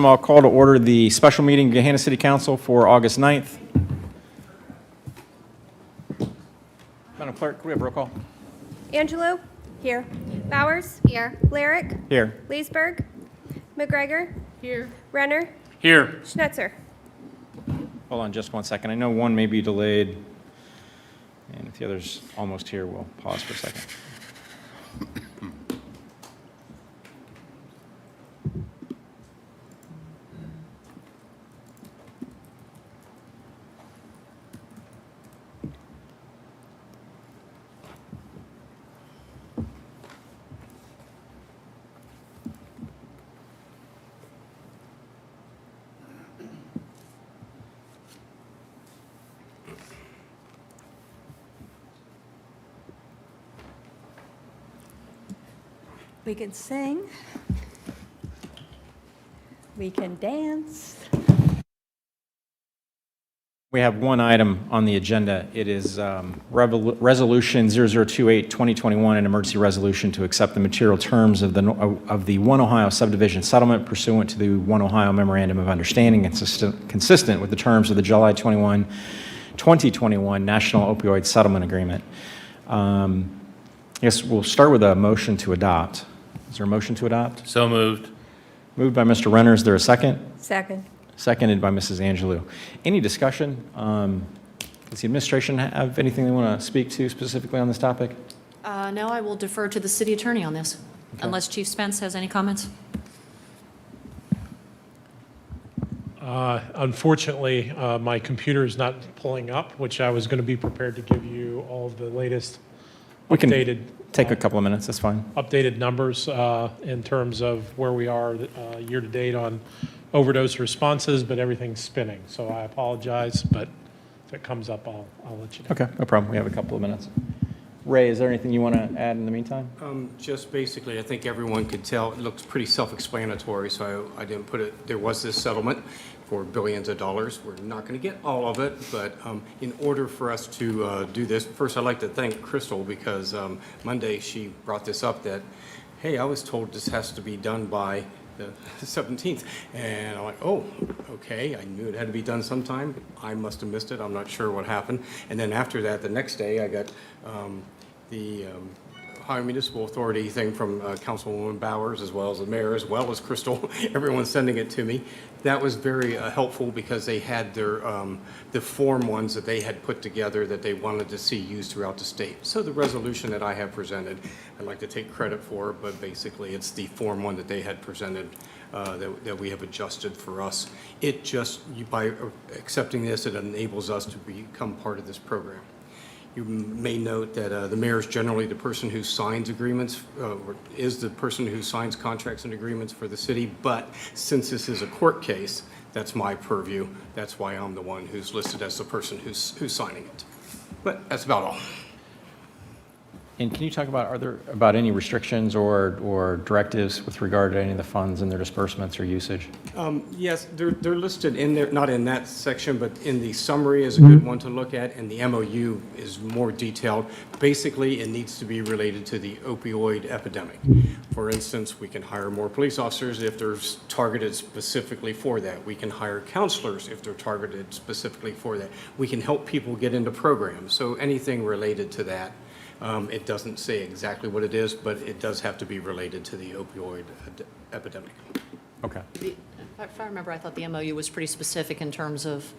I'll call to order the special meeting of Gahanna City Council for August 9th. Madam Clerk, can we have roll call? Angelo? Here. Bowers? Here. Lyric? Here. Leesburg? McGregor? Here. Renner? Here. Schnetzer? Hold on just one second. I know one may be delayed, and if the other's almost here, we'll pause for a second. We can sing. We can dance. We have one item on the agenda. It is Resolution 0028-2021, an emergency resolution to accept the material terms of the One Ohio subdivision settlement pursuant to the One Ohio Memorandum of Understanding, consistent with the terms of the July 21, 2021 National Opioid Settlement Agreement. I guess we'll start with a motion to adopt. Is there a motion to adopt? So moved. Moved by Mr. Renner. Is there a second? Second. Seconded by Mrs. Angelou. Any discussion? Does the administration have anything they want to speak to specifically on this topic? No, I will defer to the city attorney on this, unless Chief Spence has any comments. Unfortunately, my computer is not pulling up, which I was going to be prepared to give you all of the latest We can updated take a couple of minutes. That's fine. updated numbers in terms of where we are year to date on overdose responses, but everything's spinning. So I apologize, but if it comes up, I'll let you know. Okay, no problem. We have a couple of minutes. Ray, is there anything you want to add in the meantime? Just basically, I think everyone could tell, it looks pretty self-explanatory, so I didn't put it, there was this settlement for billions of dollars. We're not going to get all of it, but in order for us to do this, first I'd like to thank Crystal because Monday she brought this up that, hey, I was told this has to be done by the 17th. And I'm like, oh, okay, I knew it had to be done sometime. I must have missed it. I'm not sure what happened. And then after that, the next day, I got the Ohio Municipal Authority thing from Councilwoman Bowers, as well as the mayor, as well as Crystal. Everyone's sending it to me. That was very helpful because they had their the form ones that they had put together that they wanted to see used throughout the state. So the resolution that I have presented, I'd like to take credit for, but basically it's the form one that they had presented that we have adjusted for us. It just, by accepting this, it enables us to become part of this program. You may note that the mayor is generally the person who signs agreements, or is the person who signs contracts and agreements for the city, but since this is a court case, that's my purview. That's why I'm the one who's listed as the person who's signing it. But that's about all. And can you talk about, are there about any restrictions or directives with regard to any of the funds and their disbursements or usage? Yes, they're listed in there, not in that section, but in the summary is a good one to look at, and the MOU is more detailed. Basically, it needs to be related to the opioid epidemic. For instance, we can hire more police officers if they're targeted specifically for that. We can hire counselors if they're targeted specifically for that. We can help people get into programs. So anything related to that. It doesn't say exactly what it is, but it does have to be related to the opioid epidemic. Okay. If I remember, I thought the MOU was pretty specific in terms of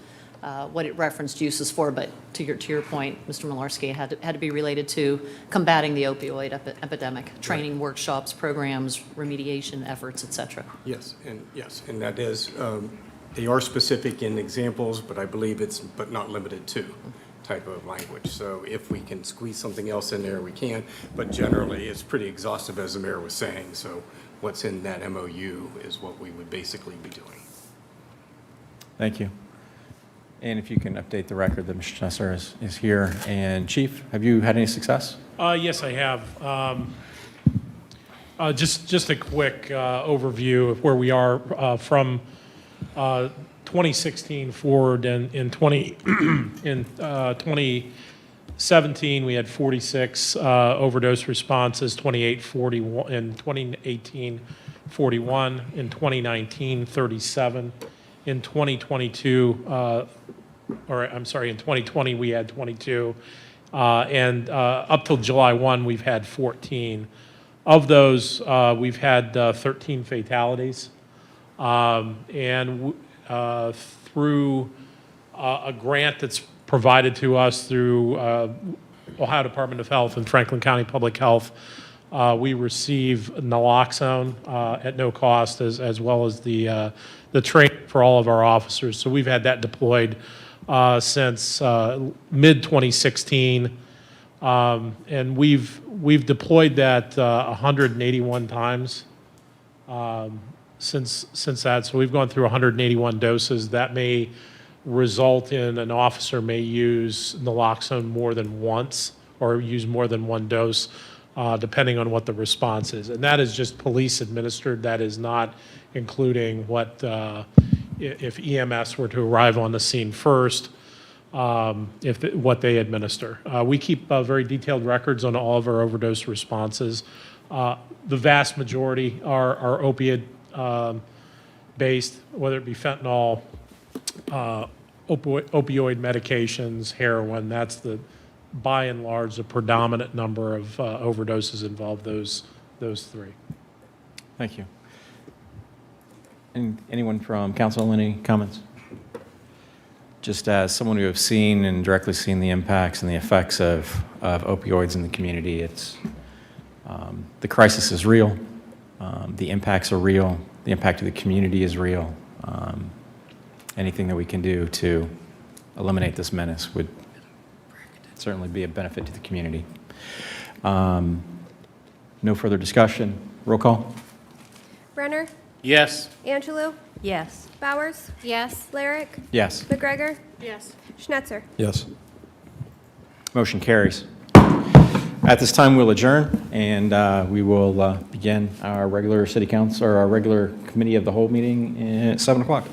what it referenced uses for, but to your point, Mr. Malarski, it had to be related to combating the opioid epidemic, training, workshops, programs, remediation efforts, et cetera. Yes, and that is, they are specific in examples, but I believe it's, but not limited to type of language. So if we can squeeze something else in there, we can, but generally it's pretty exhaustive, as the mayor was saying. So what's in that MOU is what we would basically be doing. Thank you. And if you can update the record that Mr. Schnetzer is here. And Chief, have you had any success? Yes, I have. Just a quick overview of where we are from 2016 forward. In 2017, we had 46 overdose responses. 41 in 2018, 41, in 2019, 37. In 2022, in 2020, we had 22. And up till July 1, we've had 14. Of those, we've had 13 fatalities. Through a grant that's provided to us through Ohio Department of Health and Franklin County Public Health, we receive naloxone at no cost, as well as the training for all of our officers. So we've had that deployed since mid-2016, and we've deployed that 181 times since that. So we've gone through 181 doses. That may result in an officer may use naloxone more than once or use more than one dose, depending on what the response is. And that is just police administered. That is not including what, if EMS were to arrive on the scene first, what they administer. We keep very detailed records on all of our overdose responses. The vast majority are opiate based, whether it be fentanyl, opioid medications, heroin. That's by and large, the predominant number of overdoses involve those three. Thank you. Anyone from council, any comments? Just as someone who have seen and directly seen the impacts and the effects of opioids in the community, the crisis is real. The impacts are real. The impact of the community is real. Anything that we can do to eliminate this menace would certainly be a benefit to the community. No further discussion. Roll call. Brenner, Yes. Angelou, Yes. Bowers, Yes. Lyric, Yes. McGregor, Yes. Schnetzer. Yes. Motion carries. At this time, we'll adjourn, and we will begin our regular city council, or our regular committee of the whole meeting at 7 o'clock.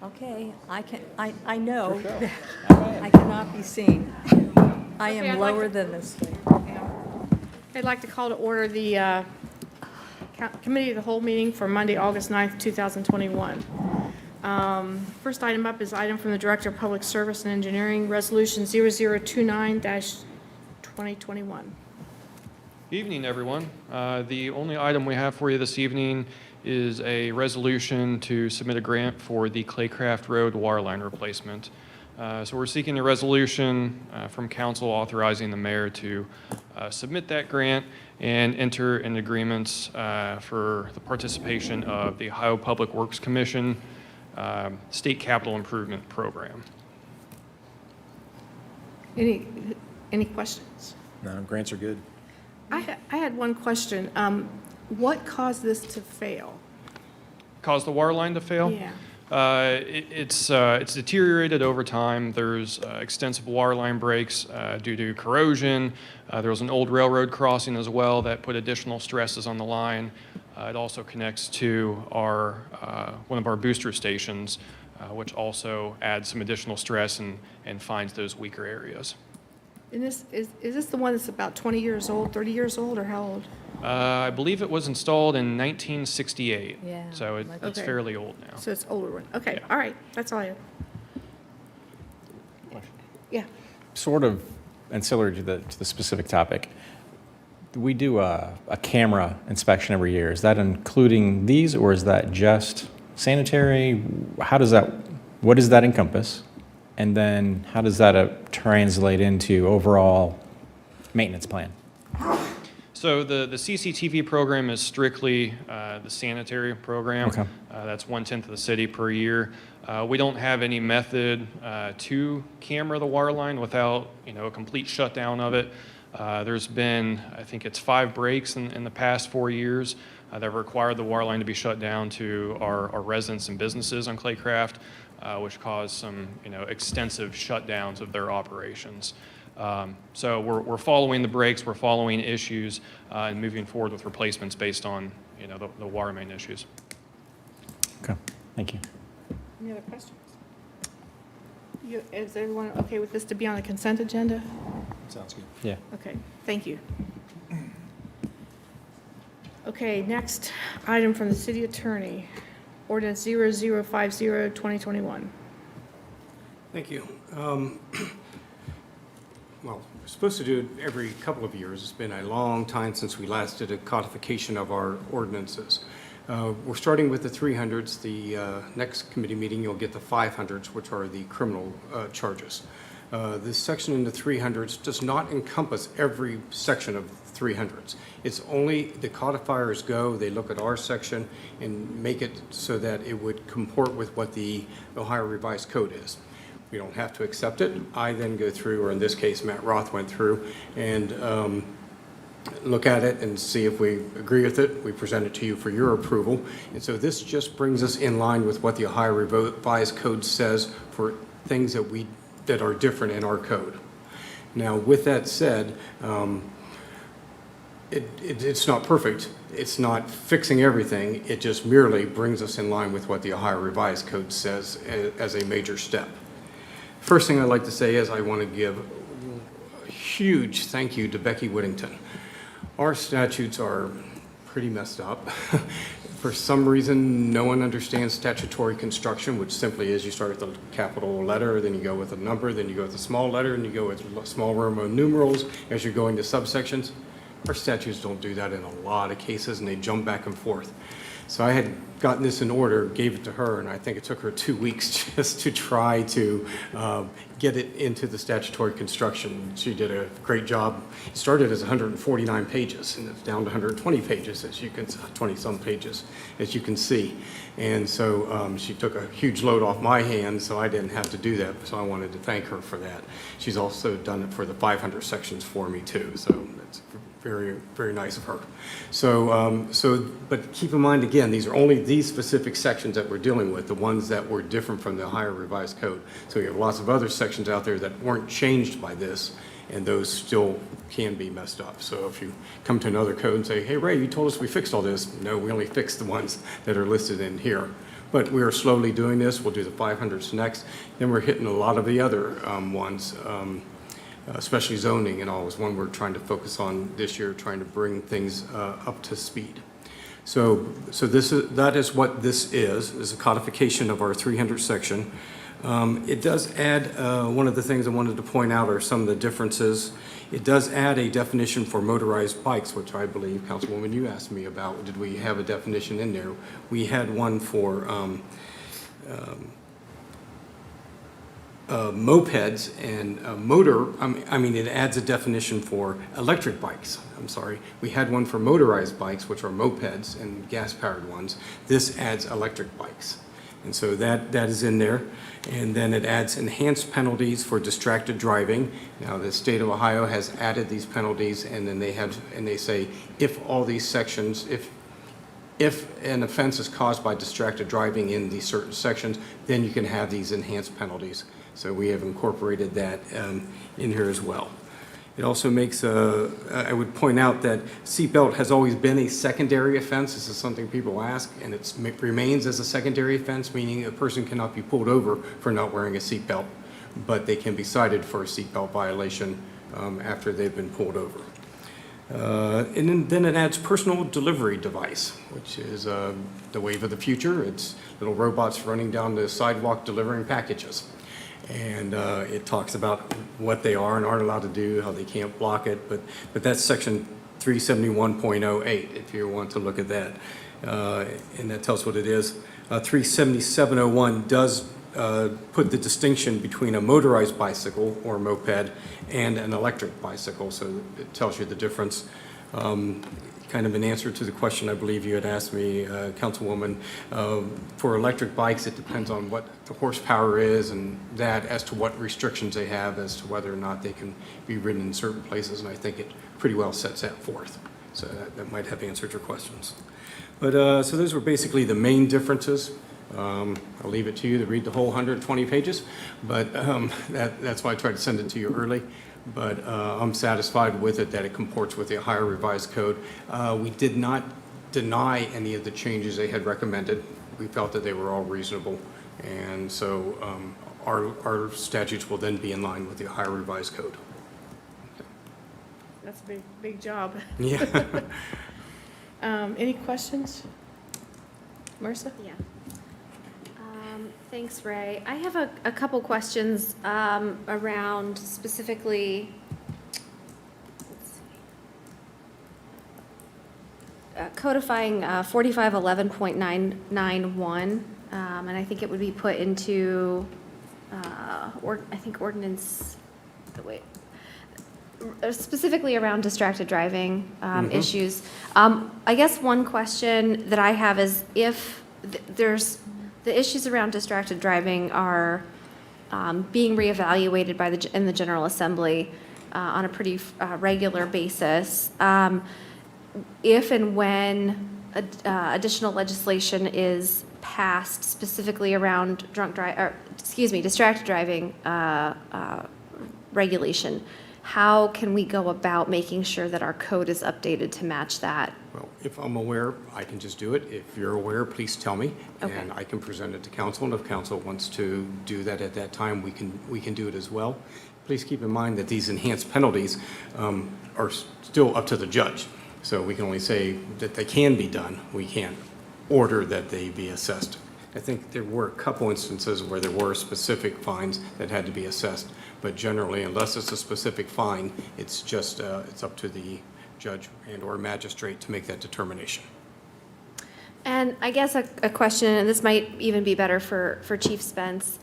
Okay, I know that I cannot be seen. I Okay, am I'd like lower to- than this thing. I'd like to call to order the Committee of the Whole meeting for Monday, August 9th, 2021. First item up is item from the Director of Public Service and Engineering, Resolution 0029-2021. Evening, everyone. The only item we have for you this evening is a resolution to submit a grant for the Claycraft Road water line replacement. So we're seeking a resolution from council authorizing the mayor to submit that grant and enter in agreements for the participation of the Ohio Public Works Commission State Capital Improvement Program. Any questions? No, grants are good. I had one question. What caused this to fail? Caused the water line to fail? Yeah. It's deteriorated over time. There's extensive water line breaks due to corrosion. There was an old railroad crossing as well that put additional stresses on the line. It also connects to our one of our booster stations, which also adds some additional stress and finds those weaker areas. And is this the one that's about 20 years old, 30 years old, or how old? I believe it was installed in 1968. Yeah, So it's Okay. fairly old now. So it's older one. Okay, Yeah. all right, that's all I have. Yeah. Sort of ancillary to the specific topic. We do a camera inspection every year. Is that including these, or is that just sanitary? What does that encompass? And then how does that translate into overall maintenance plan? So the CCTV program is strictly the sanitary program. Okay. That's 1/10 of the city per year. We don't have any method to camera the water line without, a complete shutdown of it. There's been, I think it's 5 breaks in the past 4 years that required the water line to be shut down to our residents and businesses on Claycraft, which caused some, extensive shutdowns of their operations. So we're following the breaks, we're following issues, and moving forward with replacements based on, the water main issues. Okay, thank you. Any other questions? Is everyone okay with this to be on the consent agenda? Sounds good. Yeah. Okay, thank you. Okay, next item from the city attorney, ordinance 0050-2021. Thank you. Well, we're supposed to do it every couple of years. It's been a long time since we last did a codification of our ordinances. We're starting with the 300s. The next committee meeting, you'll get the 500s, which are the criminal charges. This section in the 300s does not encompass every section of 300s. It's only the codifiers go, they look at our section and make it so that it would comport with what the Ohio Revised Code is. We don't have to accept it. I then go through, or in this case, Matt Roth went through and look at it and see if we agree with it. We present it to you for your approval. And so this just brings us in line with what the Ohio Revised Code says for things that are different in our code. Now, with that said, it's not perfect. It's not fixing everything. It just merely brings us in line with what the Ohio Revised Code says as a major step. First thing I'd like to say is I want to give a huge thank you to Becky Whittington. Our statutes are pretty messed up. For some reason, no one understands statutory construction, which simply is you start with the capital letter, then you go with a number, then you go with a small letter, and you go with small Roman numerals as you're going to subsections. Our statutes don't do that in a lot of cases, and they jump back and forth. So I had gotten this in order, gave it to her, and I think it took her 2 weeks just to try to get it into the statutory construction. She did a great job. It started as 149 pages, and it's down to 120 pages, as you can, 20-some pages, as you can see. And so she took a huge load off my hands, so I didn't have to do that. So I wanted to thank her for that. She's also done it for the 500 sections for me too. So that's very, very nice of her. So, but keep in mind, again, these are only these specific sections that we're dealing with, the ones that were different from the Ohio Revised Code. So we have lots of other sections out there that weren't changed by this, and those still can be messed up. So if you come to another code and say, hey, Ray, you told us we fixed all this. No, we only fixed the ones that are listed in here. But we are slowly doing this. We'll do the 500s next. Then we're hitting a lot of the other ones, especially zoning and all is one we're trying to focus on this year, trying to bring things up to speed. So that is what this is a codification of our 300 section. It does add, one of the things I wanted to point out are some of the differences. It does add a definition for motorized bikes, which I believe, Councilwoman, you asked me about. Did we have a definition in there? We had one for mopeds and it adds a definition for electric bikes. I'm sorry. We had one for motorized bikes, which are mopeds and gas-powered ones. This adds electric bikes. And so that is in there. And then it adds enhanced penalties for distracted driving. Now, the state of Ohio has added these penalties, and then they say if all these sections, if an offense is caused by distracted driving in these certain sections, then you can have these enhanced penalties. So we have incorporated that in here as well. It also makes I would point out that seatbelt has always been a secondary offense. This is something people ask, and it remains as a secondary offense, meaning a person cannot be pulled over for not wearing a seatbelt, but they can be cited for a seatbelt violation after they've been pulled over. And then it adds personal delivery device, which is the wave of the future. It's little robots running down the sidewalk delivering packages. And it talks about what they are and aren't allowed to do, how they can't block it, but that's section 371.08 if you want to look at that. And that tells what it is. 377.01 does put the distinction between a motorized bicycle or moped and an electric bicycle, so it tells you the difference. Kind of an answer to the question I believe you had asked me, Councilwoman. For electric bikes, it depends on what the horsepower is and that as to what restrictions they have as to whether or not they can be ridden in certain places, and I think it pretty well sets that forth. So that might have answered your questions. But so those were basically the main differences. I'll leave it to you to read the whole 120 pages, but that's why I tried to send it to you early. But I'm satisfied with it, that it comports with the Ohio Revised Code. We did not deny any of the changes they had recommended. We felt that they were all reasonable, and so our statutes will then be in line with the Ohio Revised Code. That's a big job. Yeah. Any questions? Marissa? Yeah. Thanks, Ray. I have a couple questions around specifically codifying 4511.991, and I think it would be put into, ordinance, specifically around distracted driving issues. I guess one question that I have is if there's the issues around distracted driving are being reevaluated in the General Assembly on a pretty regular basis. If and when additional legislation is passed specifically around distracted driving regulation, how can we go about making sure that our code is updated to match that? Well, if I'm aware, I can just do it. If you're aware, please tell me, Okay. and I can present it to council. And if council wants to do that at that time, we can do it as well. Please keep in mind that these enhanced penalties are still up to the judge. So we can only say that they can be done. We can't order that they be assessed. I think there were a couple instances where there were specific fines that had to be assessed, but generally, unless it's a specific fine, it's just it's up to the judge and/or magistrate to make that determination. And I guess a question, and this might even be better for Chief Spence.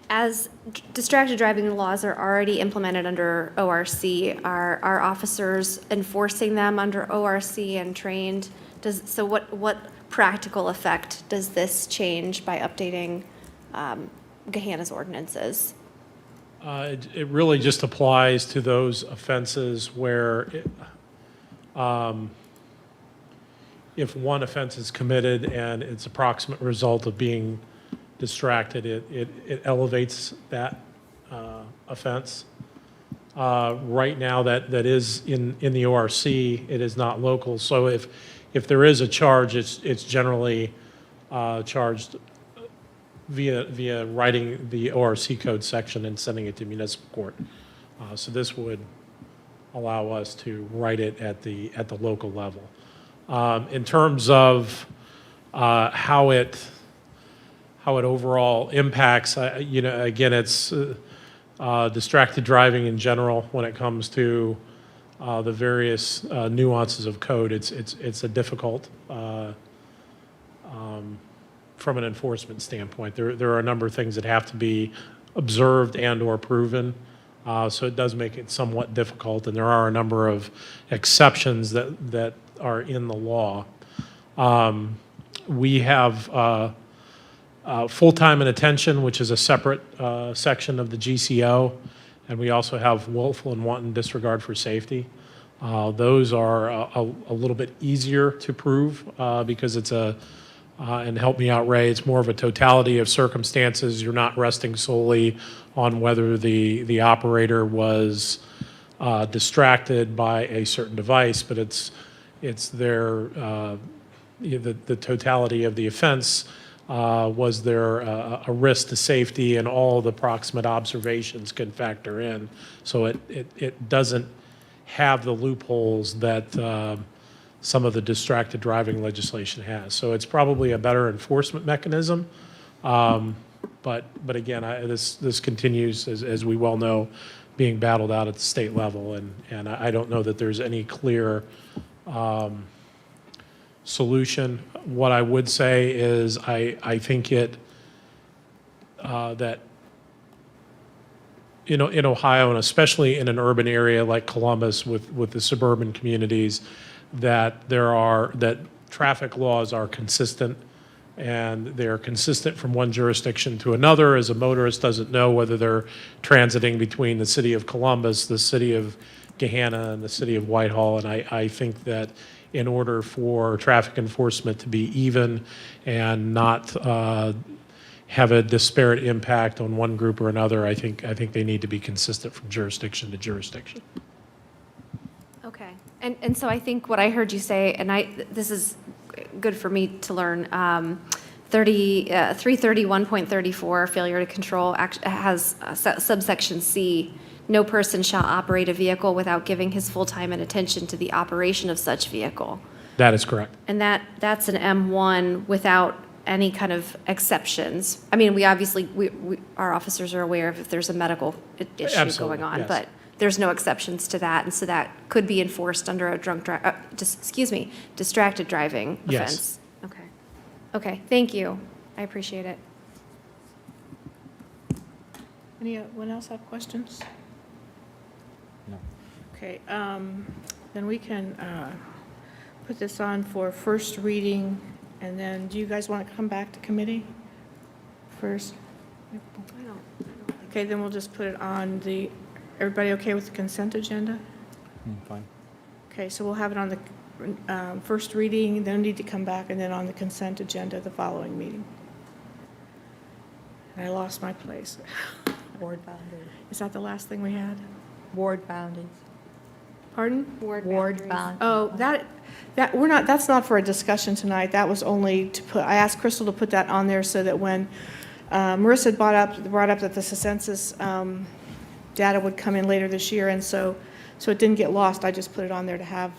As distracted driving laws are already implemented under ORC, are our officers enforcing them under ORC and trained? So what practical effect does this change by updating Gahanna's ordinances? It really just applies to those offenses where if one offense is committed and it's approximate result of being distracted, it elevates that offense. Right now, that is in the ORC, it is not local. So if if there is a charge, it's generally charged via writing the ORC code section and sending it to municipal court. So this would allow us to write it at the local level. In terms of how it overall impacts, again, it's distracted driving in general when it comes to the various nuances of code. It's a difficult from an enforcement standpoint. There are a number of things that have to be observed and or proven. So it does make it somewhat difficult, and there are a number of exceptions that are in the law. We have full-time and attention, which is a separate section of the GCO, and we also have willful and wanton disregard for safety. Those are a little bit easier to prove because it's and help me out, Ray, it's more of a totality of circumstances. You're not resting solely on whether the operator was distracted by a certain device, but it's the totality of the offense. Was there a risk to safety, and all the proximate observations can factor in. So it doesn't have the loopholes that some of the distracted driving legislation has. So it's probably a better enforcement mechanism. But again, this continues, as we well know, being battled out at the state level, and I don't know that there's any clear solution. What I would say is I think that in Ohio, and especially in an urban area like Columbus with the suburban communities, that traffic laws are consistent, and they're consistent from one jurisdiction to another, as a motorist doesn't know whether they're transiting between the city of Columbus, the city of Gahanna, and the city of Whitehall. And I think that in order for traffic enforcement to be even and not have a disparate impact on one group or another, I think they need to be consistent from jurisdiction to jurisdiction. Okay. And so I think what I heard you say, and this is good for me to learn, 331.34, failure to control, has subsection C, no person shall operate a vehicle without giving his full time and attention to the operation of such vehicle. That is correct. And that's an M1 without any kind of exceptions. I mean, we obviously, our officers are aware of if there's a medical issue Absolutely, going on, yes. but there's no exceptions to that, and so that could be enforced under a distracted driving Yes. offense. Okay, thank you. I appreciate it. Anyone else have questions? No. Okay, then we can put this on for first reading, and then do you guys want to come back to committee first? Okay, then we'll just put it on everybody okay with the consent agenda? Fine. Okay, so we'll have it on the first reading, then need to come back, and then on the consent agenda the following meeting. And I lost my place. Ward boundaries. Is that the last thing we had? Ward boundaries. Pardon? Ward boundaries. Oh, that's not for a discussion tonight. That was only I asked Crystal to put that on there so that when Marissa had brought up that the census data would come in later this year, and so it didn't get lost. I just put it on there to have,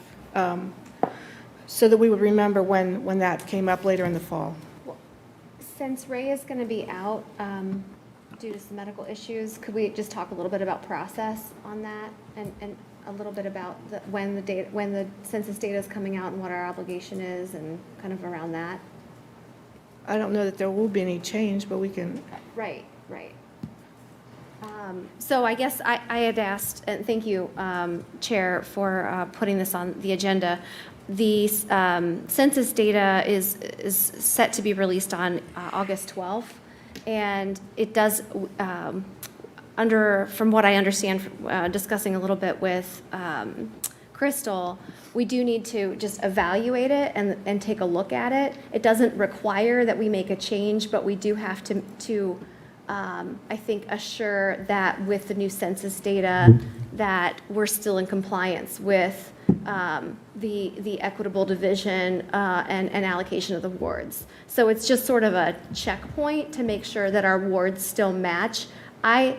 so that we would remember when that came up later in the fall. Since Ray is going to be out due to some medical issues, could we just talk a little bit about process on that, and a little bit about when the census data is coming out and what our obligation is, and kind of around that? I don't know that there will be any change, but we can. Right. So I guess I had asked, and thank you, Chair, for putting this on the agenda. The census data is set to be released on August 12th, and it does, from what I understand, discussing a little bit with Crystal, we do need to just evaluate it and take a look at it. It doesn't require that we make a change, but we do have to I think, assure that with the new census data that we're still in compliance with the equitable division and allocation of the wards. So it's just sort of a checkpoint to make sure that our wards still match. I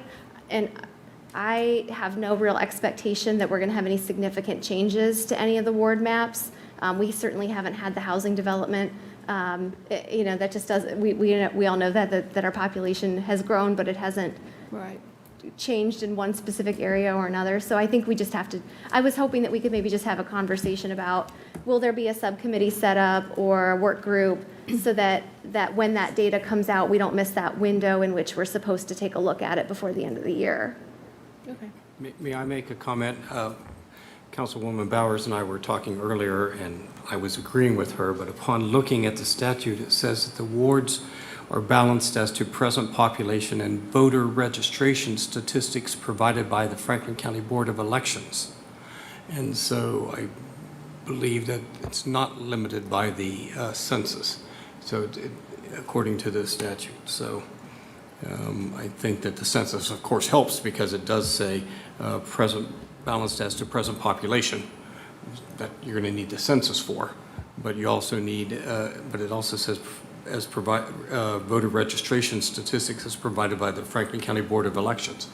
have no real expectation that we're going to have any significant changes to any of the ward maps. We certainly haven't had the housing development. That just doesn't, we all know that our population has grown, but it hasn't Right. changed in one specific area or another. So I think we just have to, I was hoping that we could maybe just have a conversation about, will there be a subcommittee set up or a work group so that when that data comes out, we don't miss that window in which we're supposed to take a look at it before the end of the year. Okay. May I make a comment? Councilwoman Bowers and I were talking earlier, and I was agreeing with her, but upon looking at the statute, it says that the wards are balanced as to present population and voter registration statistics provided by the Franklin County Board of Elections. And so I believe that it's not limited by the census, so according to the statute. So I think that the census, of course, helps because it does say balanced as to present population that you're going to need the census for, but you also need, but it also says voter registration statistics as provided by the Franklin County Board of Elections.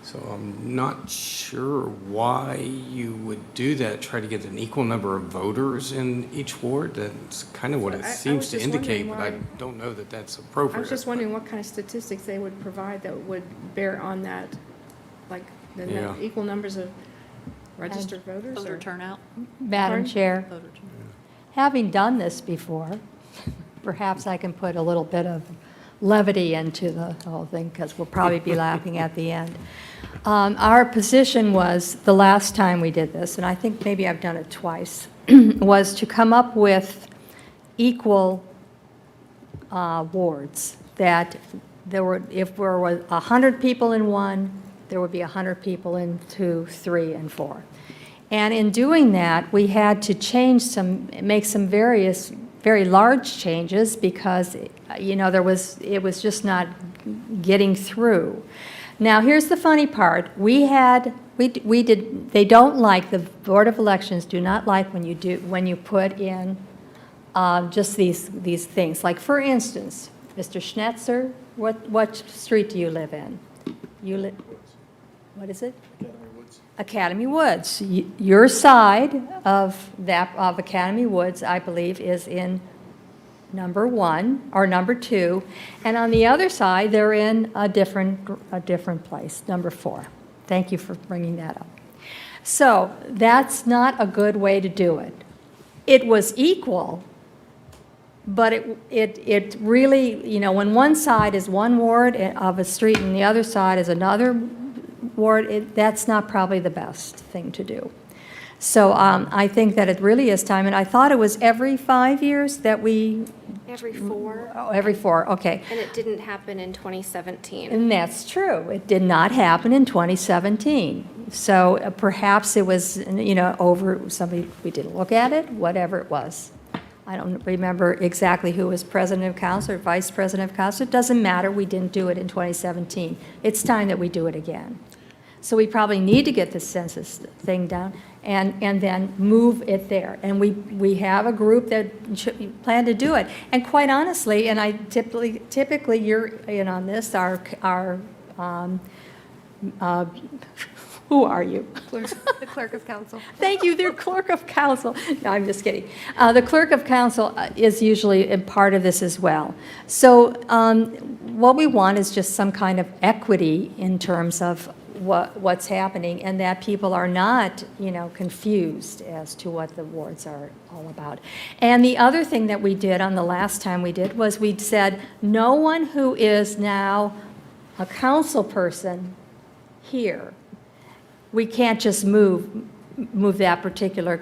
So I'm not sure why you would do that, try to get an equal number of voters in each ward. That's kind of what it I seems was to just indicate, but wondering I why- don't know that that's I appropriate. was just wondering what kind of statistics they would provide that would bear on that, like Yeah. equal numbers of registered voters? Voter or- turnout? Madam Pardon? Chair, Voter turnout. having done this before, perhaps I can put a little bit of levity into the whole thing, because we'll probably be laughing at the end. Our position was, the last time we did this, and I think maybe I've done it twice, was to come up with equal wards, that there were, if there were 100 people in one, there would be 100 people in 2, 3, and 4. And in doing that, we had to make some very large changes because, it was just not getting through. Now, here's the funny part. They don't like, the Board of Elections do not like when you put in just these things. Like, for instance, Mr. Schnetzer, what street do you live in? What is it? Academy Woods. Your side of Academy Woods, I believe, is in number 1 or number 2, and on the other side, they're in a different place, number 4. Thank you for bringing that up. So that's not a good way to do it. It was equal, but it really, when one side is one ward of a street and the other side is another ward, that's not probably the best thing to do. So I think that it really is time, and I thought it was every 5 years that we... Every 4. Oh, every 4, okay. And it didn't happen in 2017. And that's true. It did not happen in 2017. So perhaps it was, we didn't look at it, whatever it was. I don't remember exactly who was president of council or vice president of council. It doesn't matter. We didn't do it in 2017. It's time that we do it again. So we probably need to get the census thing down and then move it there. And we have a group that plan to do it. And quite honestly, and I typically you're in on this, who are you? The clerk of council. Thank you, the clerk of council. No, I'm just kidding. The clerk of council is usually a part of this as well. So what we want is just some kind of equity in terms of what's happening, and that people are not, confused as to what the wards are all about. And the other thing that we did on the last time we did was we said, no one who is now a council person here, we can't just move that particular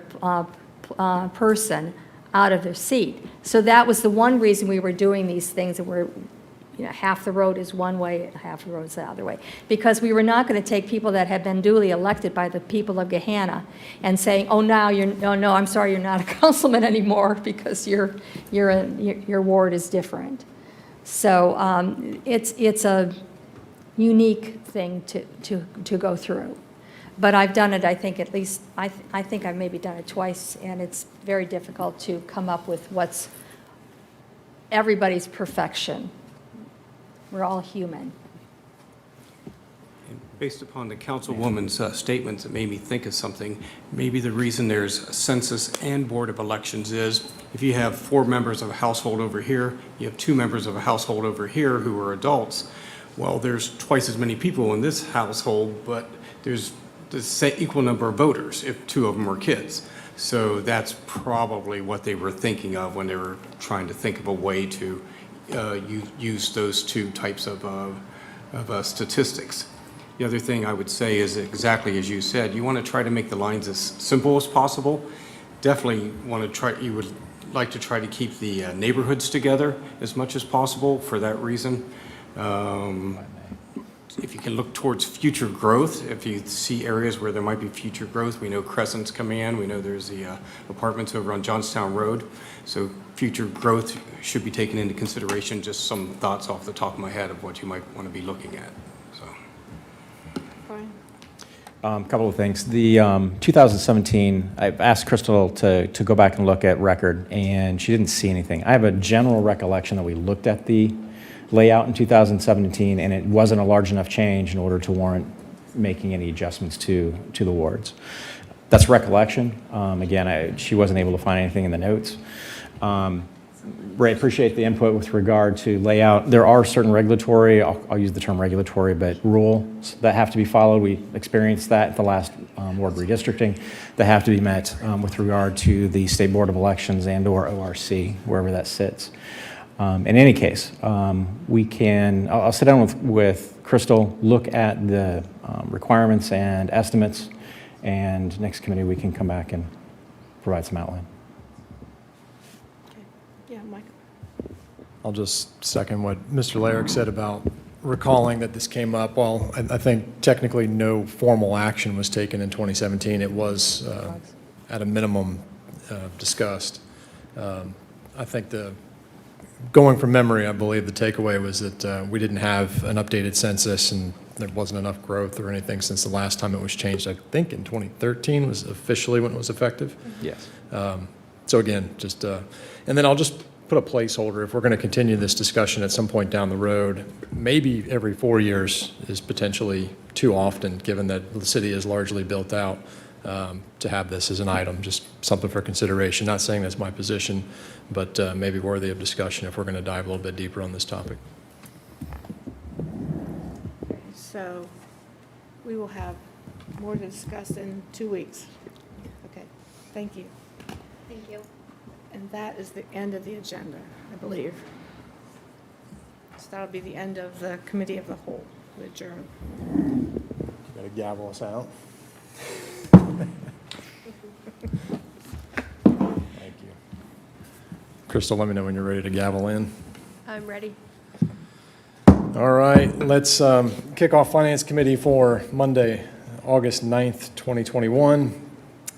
person out of their seat. So that was the one reason we were doing these things that were, half the road is one way, half the road is the other way. Because we were not going to take people that had been duly elected by the people of Gahanna and saying, oh, now no, I'm sorry, you're not a councilman anymore because your ward is different. So it's a unique thing to go through. But I've done it, I think, at least, I think I've maybe done it twice, and it's very difficult to come up with what's everybody's perfection. We're all human. Based upon the councilwoman's statements, it made me think of something. Maybe the reason there's a census and Board of Elections is if you have 4 members of a household over here, you have 2 members of a household over here who are adults. Well, there's twice as many people in this household, but there's the equal number of voters if 2 of them are kids. So that's probably what they were thinking of when they were trying to think of a way to use those 2 types of statistics. The other thing I would say is exactly as you said, you want to try to make the lines as simple as possible. Definitely want to try, you would like to try to keep the neighborhoods together as much as possible for that reason. If you can look towards future growth, if you see areas where there might be future growth, we know Crescent's coming in, we know there's the apartments over on Johnstown Road. So future growth should be taken into consideration. Just some thoughts off the top of my head of what you might want to be looking at. Brian? Couple of things. The 2017, I've asked Crystal to go back and look at record, and she didn't see anything. I have a general recollection that we looked at the layout in 2017, and it wasn't a large enough change in order to warrant making any adjustments to the wards. That's recollection. Again, she wasn't able to find anything in the notes. Ray, appreciate the input with regard to layout. There are certain regulatory, I'll use the term regulatory, but rules that have to be followed. We experienced that at the last ward redistricting that have to be met with regard to the State Board of Elections and or ORC, wherever that sits. In any case, I'll sit down with Crystal, look at the requirements and estimates, and next committee we can come back and provide some outline. Yeah, Mike. I'll just second what Mr. Larrick said about recalling that this came up. Well, I think technically no formal action was taken in 2017. It was, at a minimum, discussed. I think going from memory, I believe the takeaway was that we didn't have an updated census and there wasn't enough growth or anything since the last time it was changed. I think in 2013 was officially when it was effective. Yes. So again, just, and then I'll just put a placeholder. If we're going to continue this discussion at some point down the road, maybe every 4 years is potentially too often, given that the city is largely built out, to have this as an item, just something for consideration. Not saying that's my position, but maybe worthy of discussion if we're going to dive a little bit deeper on this topic. So we will have more to discuss in 2 weeks. Okay, thank you. Thank you. And that is the end of the agenda, I believe. So that'll be the end of the committee of the whole, we adjourn. Got to gavel us out. Thank you. Crystal, let me know when you're ready to gavel in. I'm ready. All right, let's kick off Finance Committee for Monday, August 9th, 2021.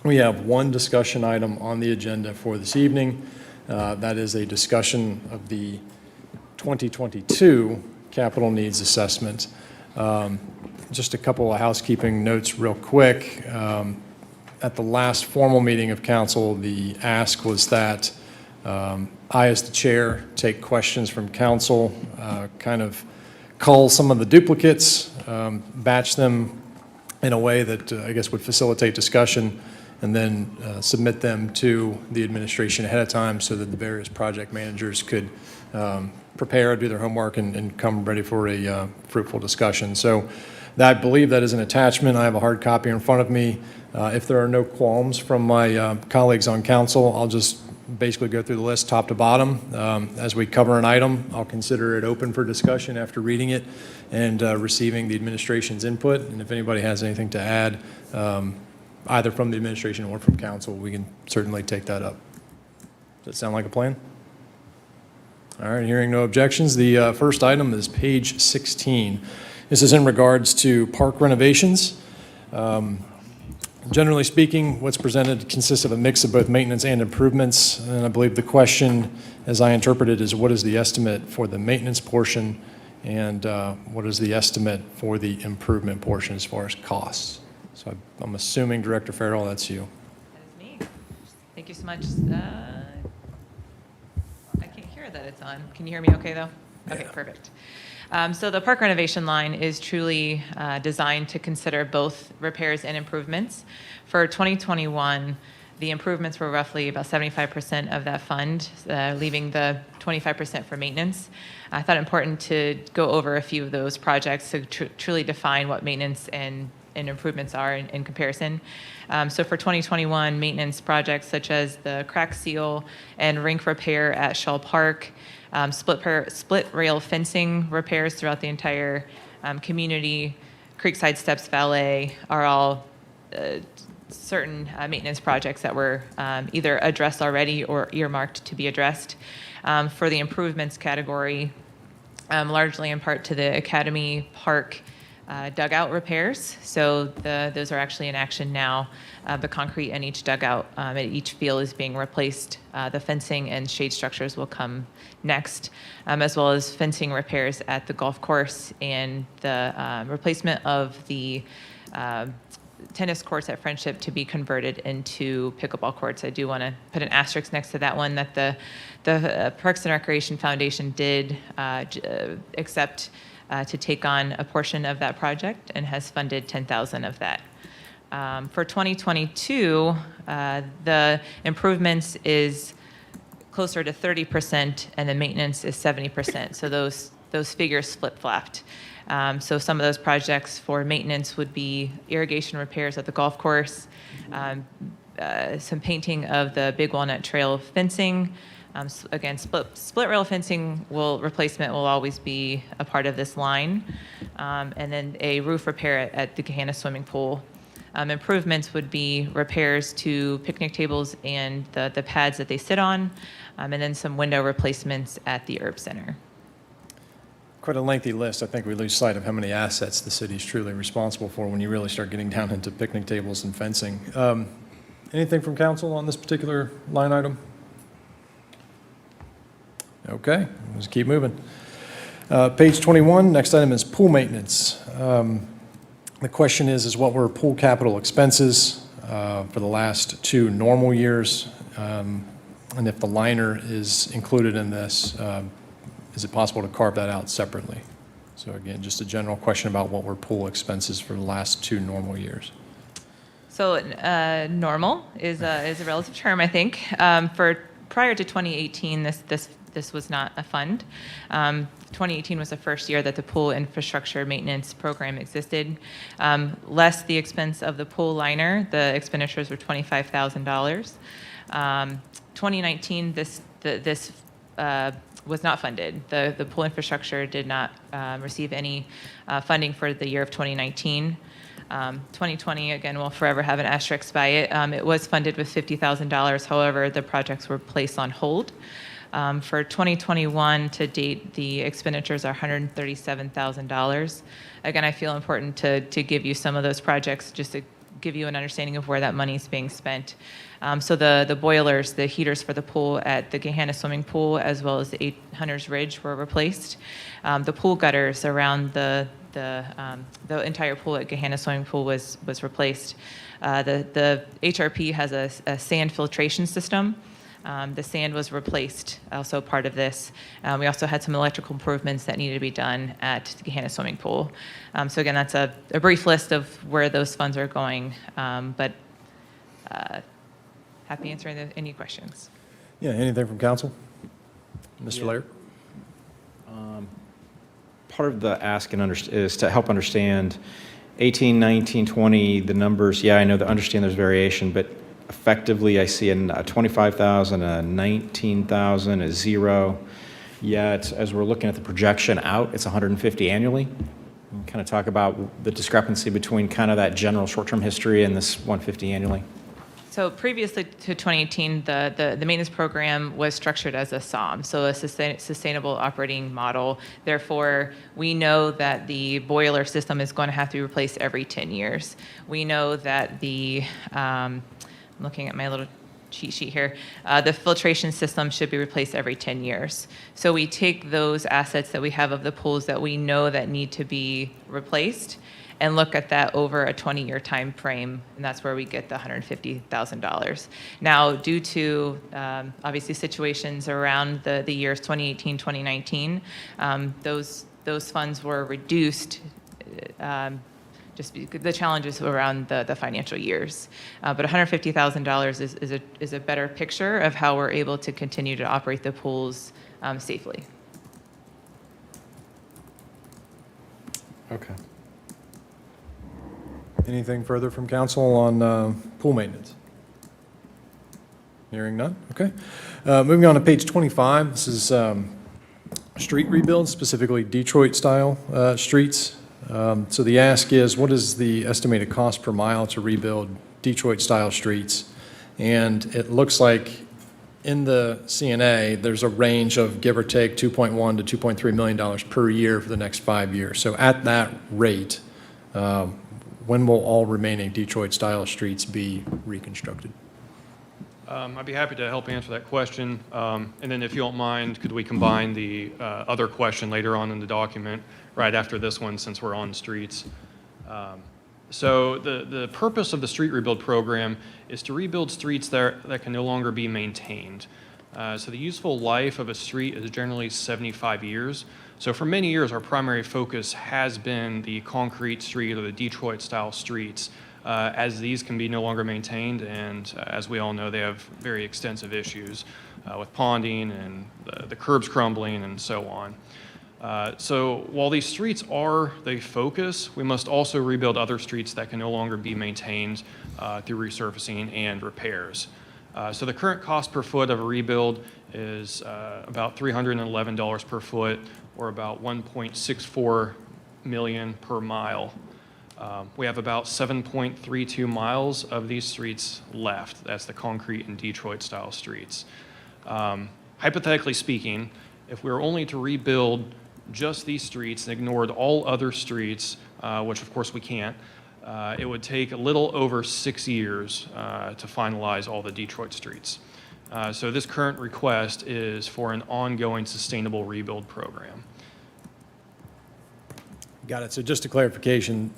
We have one discussion item on the agenda for this evening. That is a discussion of the 2022 capital needs assessment. Just a couple of housekeeping notes real quick. At the last formal meeting of council, the ask was that I, as the chair, take questions from council, kind of cull some of the duplicates, batch them in a way that I guess would facilitate discussion, and then submit them to the administration ahead of time so that the various project managers could prepare, do their homework, and come ready for a fruitful discussion. So I believe that is an attachment. I have a hard copy in front of me. If there are no qualms from my colleagues on council, I'll just basically go through the list top to bottom. As we cover an item, I'll consider it open for discussion after reading it and receiving the administration's input. And if anybody has anything to add, either from the administration or from council, we can certainly take that up. Does that sound like a plan? All right, hearing no objections, the first item is page 16. This is in regards to park renovations. Generally speaking, what's presented consists of a mix of both maintenance and improvements, and I believe the question, as I interpret it, is what is the estimate for the maintenance portion and what is the estimate for the improvement portion as far as costs? So I'm assuming Director Farrell, that's you. That is me. Thank you so much. I can't hear that it's on. Can you hear me okay, though? Okay, perfect. So the park renovation line is truly designed to consider both repairs and improvements. For 2021, the improvements were roughly about 75% of that fund, leaving the 25% for maintenance. I thought it important to go over a few of those projects to truly define what maintenance and improvements are in comparison. So for 2021, maintenance projects such as the crack seal and rink repair at Shaw Park, split rail fencing repairs throughout the entire community, Creekside Steps Valet are all certain maintenance projects that were either addressed already or earmarked to be addressed. For the improvements category, largely in part to the Academy Park dugout repairs. So those are actually in action now. The concrete in each dugout at each field is being replaced. The fencing and shade structures will come next, as well as fencing repairs at the golf course and the replacement of the tennis courts at Friendship to be converted into pickleball courts. I do want to put an asterisk next to that one that the Parks and Recreation Foundation did accept to take on a portion of that project and has funded 10,000 of that. For 2022, the improvements is closer to 30% and the maintenance is 70%. So those figures flip-flopped. So some of those projects for maintenance would be irrigation repairs at the golf course, some painting of the Big Walnut Trail fencing. Again, split rail fencing replacement will always be a part of this line. And then a roof repair at the Gahanna swimming pool. Improvements would be repairs to picnic tables and the pads that they sit on, and then some window replacements at the Herb Center. Quite a lengthy list. I think we lose sight of how many assets the city is truly responsible for when you really start getting down into picnic tables and fencing. Anything from council on this particular line item? Okay, let's keep moving. Page 21, next item is pool maintenance. The question is what were pool capital expenses for the last 2 normal years? And if the liner is included in this, is it possible to carve that out separately? So again, just a general question about what were pool expenses for the last 2 normal years. So normal is a relative term, I think. For prior to 2018, this was not a fund. 2018 was the first year that the pool infrastructure maintenance program existed. Less the expense of the pool liner, the expenditures were $25,000. 2019, this was not funded. The pool infrastructure did not receive any funding for the year of 2019. 2020, again, will forever have an asterisk by it. It was funded with $50,000. However, the projects were placed on hold. For 2021 to date, the expenditures are $137,000. Again, I feel important to give you some of those projects just to give you an understanding of where that money is being spent. So the boilers, the heaters for the pool at the Gahanna swimming pool, as well as the Hunters Ridge were replaced. The pool gutters around the entire pool at Gahanna swimming pool was replaced. The HRP has a sand filtration system. The sand was replaced, also part of this. We also had some electrical improvements that needed to be done at the Gahanna swimming pool. So again, that's a brief list of where those funds are going, but happy answering any questions. Yeah, anything from council? Mr. Laird? Part of the ask and is to help understand 18, 19, 20, the numbers. Yeah, I know understand there's variation, but effectively I see a 25,000, a 19,000, a 0. Yet as we're looking at the projection out, it's 150 annually. Kind of talk about the discrepancy between kind of that general short-term history and this 150 annually. So previously to 2018, the maintenance program was structured as a SOM, so a sustainable operating model. Therefore, we know that the boiler system is going to have to be replaced every 10 years. We know that I'm looking at my little cheat sheet here, the filtration system should be replaced every 10 years. So we take those assets that we have of the pools that we know that need to be replaced, and look at that over a 20-year time frame, and that's where we get the $150,000. Now, due to obviously situations around the years 2018, 2019, those funds were reduced just because the challenges around the financial years. But $150,000 is a better picture of how we're able to continue to operate the pools safely. Okay. Anything further from council on pool maintenance? Hearing none? Okay. Moving on to page 25, this is street rebuild, specifically Detroit-style streets. So the ask is, what is the estimated cost per mile to rebuild Detroit-style streets? And it looks like in the CNA, there's a range of give or take $2.1 to $2.3 million per year for the next 5 years. So at that rate, when will all remaining Detroit-style streets be reconstructed? I'd be happy to help answer that question. And then if you don't mind, could we combine the other question later on in the document right after this one, since we're on streets? So the purpose of the street rebuild program is to rebuild streets that can no longer be maintained. So the useful life of a street is generally 75 years. So for many years, our primary focus has been the concrete street or the Detroit-style streets, as these can be no longer maintained, and as we all know, they have very extensive issues with ponding and the curbs crumbling and so on. So while these streets are the focus, we must also rebuild other streets that can no longer be maintained through resurfacing and repairs. So the current cost per foot of a rebuild is about $311 per foot, or about $1.64 million per mile. We have about 7.32 miles of these streets left. That's the concrete and Detroit-style streets. Hypothetically speaking, if we were only to rebuild just these streets and ignored all other streets, which of course we can't, it would take a little over 6 years to finalize all the Detroit streets. So this current request is for an ongoing sustainable rebuild program. Got it. So just a clarification,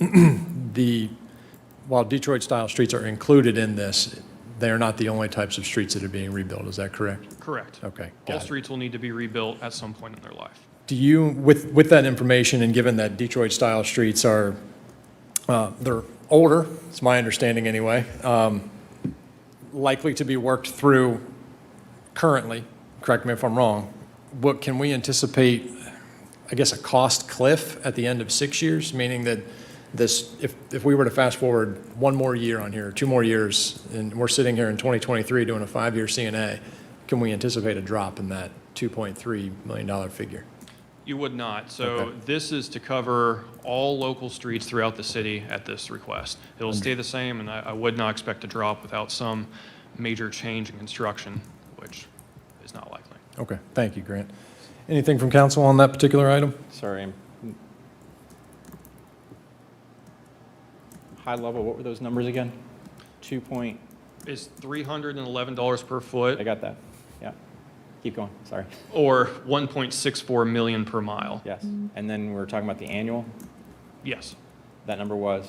while Detroit-style streets are included in this, they are not the only types of streets that are being rebuilt. Is that correct? Correct. Okay. All Got it. streets will need to be rebuilt at some point in their life. Do you, with that information, and given that Detroit-style streets are, they're older, it's my understanding anyway, likely to be worked through currently, correct me if I'm wrong, what can we anticipate, I guess, a cost cliff at the end of 6 years? Meaning that this, if we were to fast forward 1 more year on here, 2 more years, and we're sitting here in 2023 doing a 5-year CNA, can we anticipate a drop in that $2.3 million figure? You would not. So Okay. this is to cover all local streets throughout the city at this request. It'll stay the same, and I would not expect a drop without some major change in construction, which is not likely. Okay, thank you, Grant. Anything from council on that particular item? Sorry. High level, what were those numbers again? 2 point, It's $311 per foot, I got that. Yeah. Keep going, sorry. or $1.64 million per mile. Yes. And then we're talking about the annual? Yes. That number was?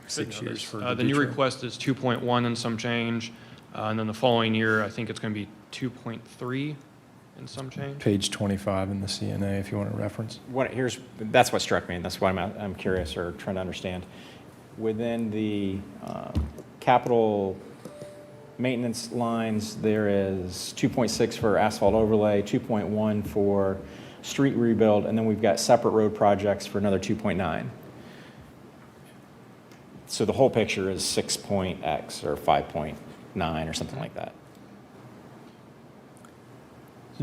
6 years for The new request is 2.1 and some change, and then the following year, I think it's going to be 2.3 and some change. Page 25 in the CNA, if you want to reference. That's what struck me, and that's why I'm curious or trying to understand. Within the capital maintenance lines, there is 2.6 for asphalt overlay, 2.1 for street rebuild, and then we've got separate road projects for another 2.9. So the whole picture is 6.x or 5.9 or something like that.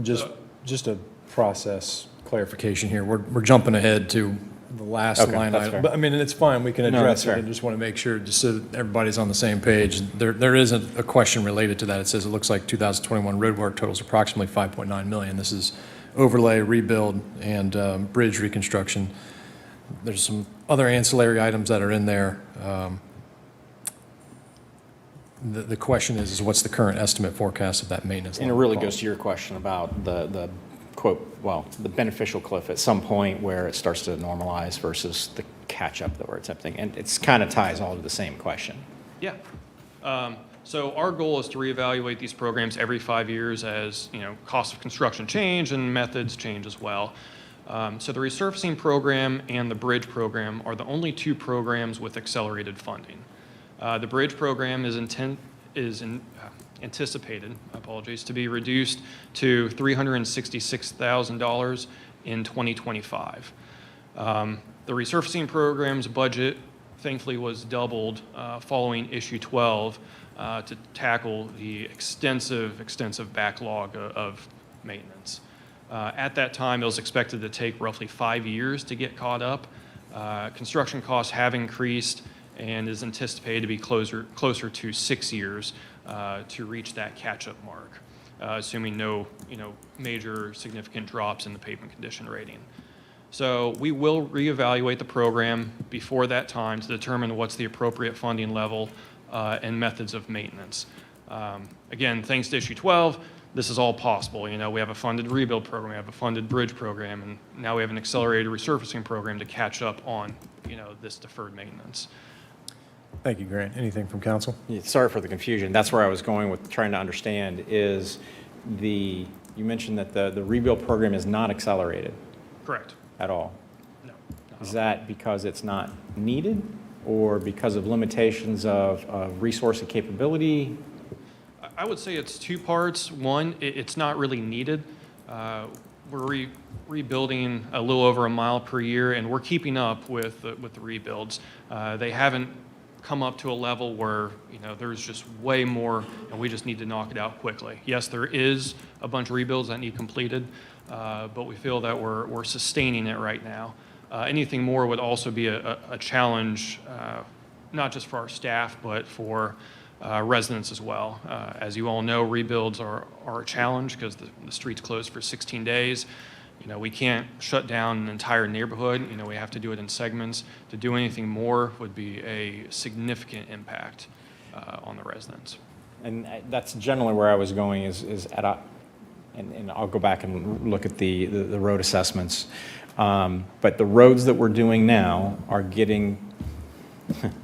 Just a process clarification here. We're jumping ahead to the last Okay, line that's item. fair. But I mean, and it's fine, we can No, address that's it. fair. I just want to make sure, just so that everybody's on the same page. There is a question related to that. It says it looks like 2021 road work totals approximately 5.9 million. This is overlay, rebuild, and bridge reconstruction. There's some other ancillary items that are in there. The question is what's the current estimate forecast of that maintenance? And it line really cost? goes to your question about the quote, well, the beneficial cliff at some point where it starts to normalize versus the catch-up that we're attempting? And it's kind of ties all to the same question. Yeah. So our goal is to reevaluate these programs every 5 years as, costs of construction change and methods change as well. So the resurfacing program and the bridge program are the only two programs with accelerated funding. The bridge program is anticipated, to be reduced to $366,000 in 2025. The resurfacing program's budget, thankfully, was doubled following issue 12 to tackle the extensive backlog of maintenance. At that time, it was expected to take roughly 5 years to get caught up. Construction costs have increased and is anticipated to be closer to 6 years to reach that catch-up mark, assuming no major significant drops in the pavement condition rating. So we will reevaluate the program before that time to determine what's the appropriate funding level and methods of maintenance. Again, thanks to issue 12, this is all possible. We have a funded rebuild program, we have a funded bridge program, and now we have an accelerated resurfacing program to catch up on, this deferred maintenance. Thank you, Grant. Anything from council? Yeah, sorry for the confusion. That's where I was going with trying to understand is you mentioned that the rebuild program is not accelerated Correct. at all. No. Is that because it's not needed or because of limitations of resource and capability? I would say it's two parts. One, it's not really needed. We're rebuilding a little over a mile per year, and we're keeping up with the rebuilds. They haven't come up to a level where there's just way more, and we just need to knock it out quickly. Yes, there is a bunch of rebuilds that need completed, but we feel that we're sustaining it right now. Anything more would also be a challenge, not just for our staff, but for residents as well. As you all know, rebuilds are a challenge because the street's closed for 16 days. We can't shut down an entire neighborhood. We have to do it in segments. To do anything more would be a significant impact on the residents. And that's generally where I was going is and I'll go back and look at the road assessments. But the roads that we're doing now are getting,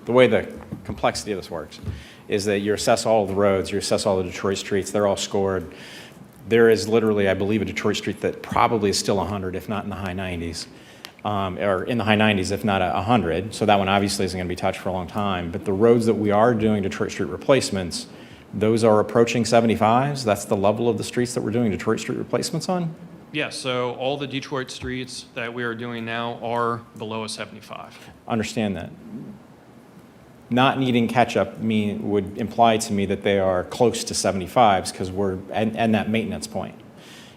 the way the complexity of this works is that you assess all of the roads, you assess all the Detroit streets, they're all scored. There is literally, I believe, a Detroit street that probably is still 100, if not in the high 90s, or in the high 90s, if not 100. So that one obviously isn't going to be touched for a long time. But the roads that we are doing Detroit street replacements, those are approaching 75s. That's the level of the streets that we're doing Detroit street replacements on? Yes, so all the Detroit streets that we are doing now are below a 75. Understand that. Not needing catch-up would imply to me that they are close to 75s because we're at that maintenance point.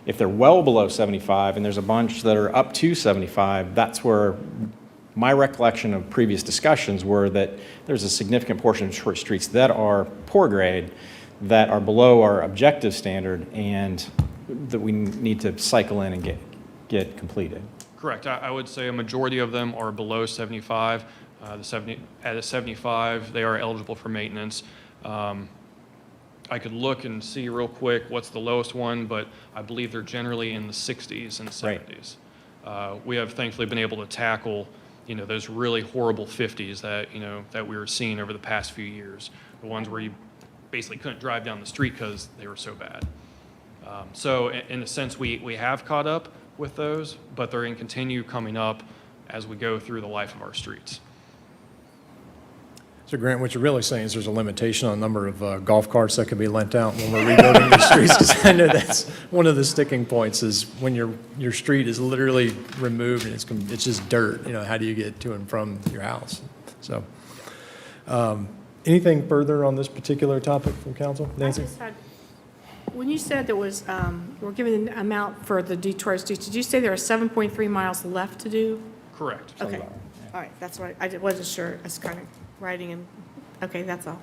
If they're well below 75 and there's a bunch that are up to 75, that's where my recollection of previous discussions were that there's a significant portion of Detroit streets that are poor grade, that are below our objective standard, and that we need to cycle in and get completed. Correct. I would say a majority of them are below 75. At a 75, they are eligible for maintenance. I could look and see real quick what's the lowest one, but I believe they're generally in the 60s and 70s. Right. We have thankfully been able to tackle, those really horrible 50s that we were seeing over the past few years. The ones where you basically couldn't drive down the street because they were so bad. So in a sense, we have caught up with those, but they're going to continue coming up as we go through the life of our streets. So Grant, what you're really saying is there's a limitation on the number of golf carts that can be lent out when we're rebuilding the streets, because I know that's one of the sticking points is when your street is literally removed and it's just dirt, how do you get to and from your house? So anything further on this particular topic from council? Nancy? When you said there was, we're giving an amount for the Detroit streets, did you say there are 7.3 miles left to do? Correct. Okay, all right, that's right. I wasn't sure. I was kind of writing and, okay, that's all.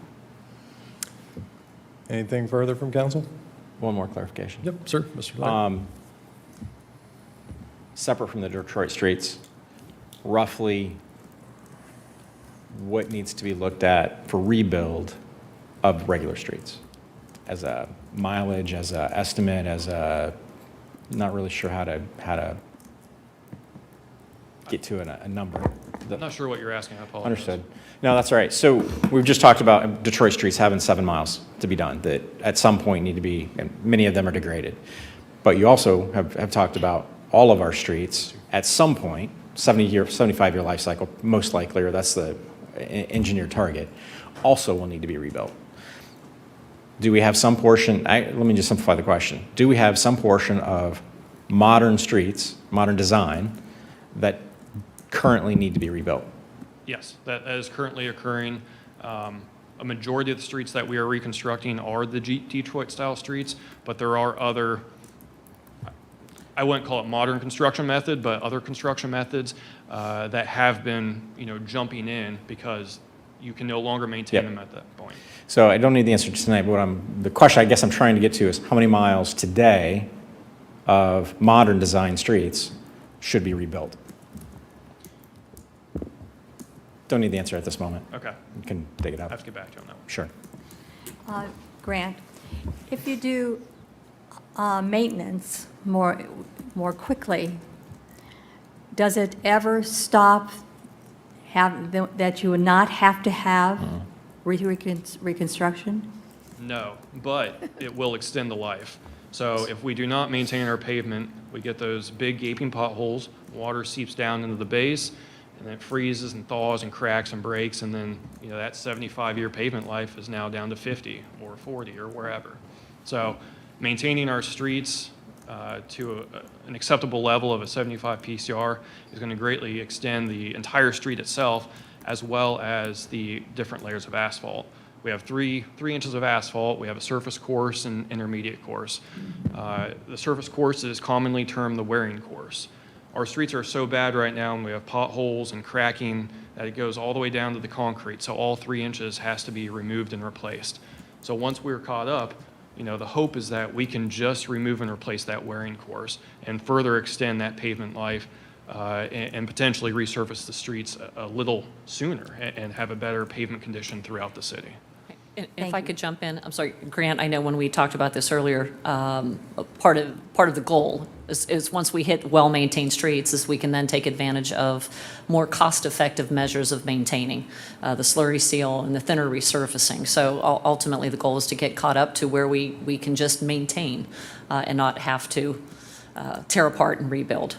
Anything further from council? One more clarification. Yep, sir, Mr. Blair. Separate from the Detroit streets, roughly what needs to be looked at for rebuild of regular streets? As a mileage, as an estimate, as a Not really sure how to get to a number. I'm not sure what you're asking, I apologize. Understood. No, that's all right. So we've just talked about Detroit streets having 7 miles to be done, that at some point need to be, and many of them are degraded. But you also have talked about all of our streets at some point, 75-year life cycle, most likely, or that's the engineered target, also will need to be rebuilt. Do we have some portion, let me just simplify the question. Do we have some portion of modern streets, modern design, that currently need to be rebuilt? Yes, that is currently occurring. A majority of the streets that we are reconstructing are the Detroit-style streets, but there are other, I wouldn't call it modern construction method, but other construction methods that have been, jumping in because you can no longer maintain them at that point. So I don't need the answer tonight, but the question I guess I'm trying to get to is how many miles today of modern design streets should be rebuilt? Don't need the answer at this moment. Okay, You can dig it I up. have to get back to you on that one. Sure. Grant, if you do maintenance more quickly, does it ever stop that you would not have to have reconstruction? No, but it will extend the life. So if we do not maintain our pavement, we get those big gaping potholes, water seeps down into the base, and then it freezes and thaws and cracks and breaks, and then that 75-year pavement life is now down to 50 or 40 or wherever. So maintaining our streets to an acceptable level of a 75 PCR is going to greatly extend the entire street itself, as well as the different layers of asphalt. We have three inches of asphalt. We have a surface course and intermediate course. The surface course is commonly termed the wearing course. Our streets are so bad right now, and we have potholes and cracking, that it goes all the way down to the concrete. So all 3 inches has to be removed and replaced. So once we're caught up, the hope is that we can just remove and replace that wearing course and further extend that pavement life and potentially resurface the streets a little sooner and have a better pavement condition throughout the city. If I could jump in, I'm sorry, Grant, I know when we talked about this earlier, part of the goal is once we hit well-maintained streets is we can then take advantage of more cost-effective measures of maintaining the slurry seal and the thinner resurfacing. So ultimately, the goal is to get caught up to where we can just maintain and not have to tear apart and rebuild.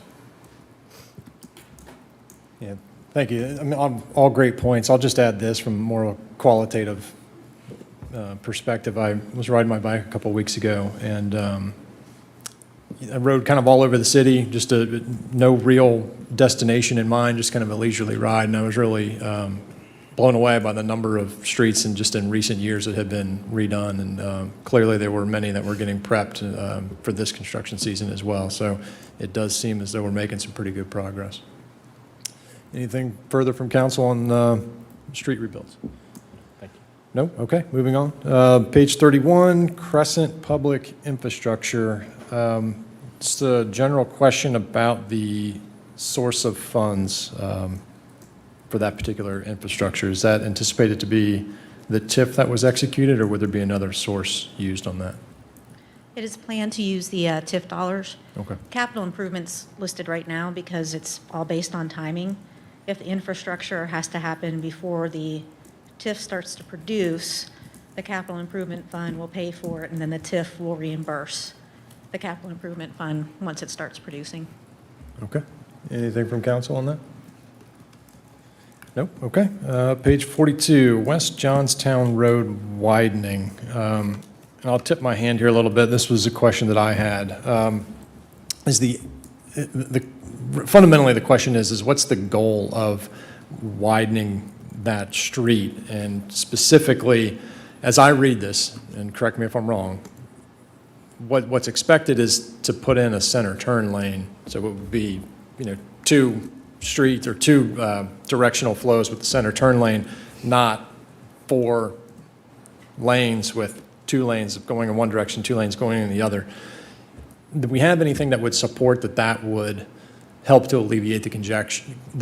Yeah, thank you. I mean, all great points. I'll just add this from more of a qualitative perspective. I was riding my bike a couple of weeks ago, and I rode kind of all over the city, just no real destination in mind, just kind of a leisurely ride, and I was really blown away by the number of streets just in recent years that had been redone, and clearly there were many that were getting prepped for this construction season as well, so it does seem as though we're making some pretty good progress. Anything further from council on street rebuilds? No? Okay, moving on. Page 31, Crescent Public Infrastructure. Just a general question about the source of funds for that particular infrastructure. Is that anticipated to be the TIF that was executed, or would there be another source used on that? It is planned to use the TIF dollars. Okay. Capital improvements listed right now because it's all based on timing. If the infrastructure has to happen before the TIF starts to produce, the capital improvement fund will pay for it, and then the TIF will reimburse the capital improvement fund once it starts producing. Okay. Anything from council on that? Nope. Okay. Page 42, West Johnstown Road widening. I'll tip my hand here a little bit. This was a question that I had. Fundamentally, the question is what's the goal of widening that street? And specifically, as I read this, and correct me if I'm wrong, what's expected is to put in a center turn lane. So it would be, two streets or two directional flows with the center turn lane, not 4 lanes with 2 lanes going in one direction, 2 lanes going in the other. Do we have anything that would support that would help to alleviate the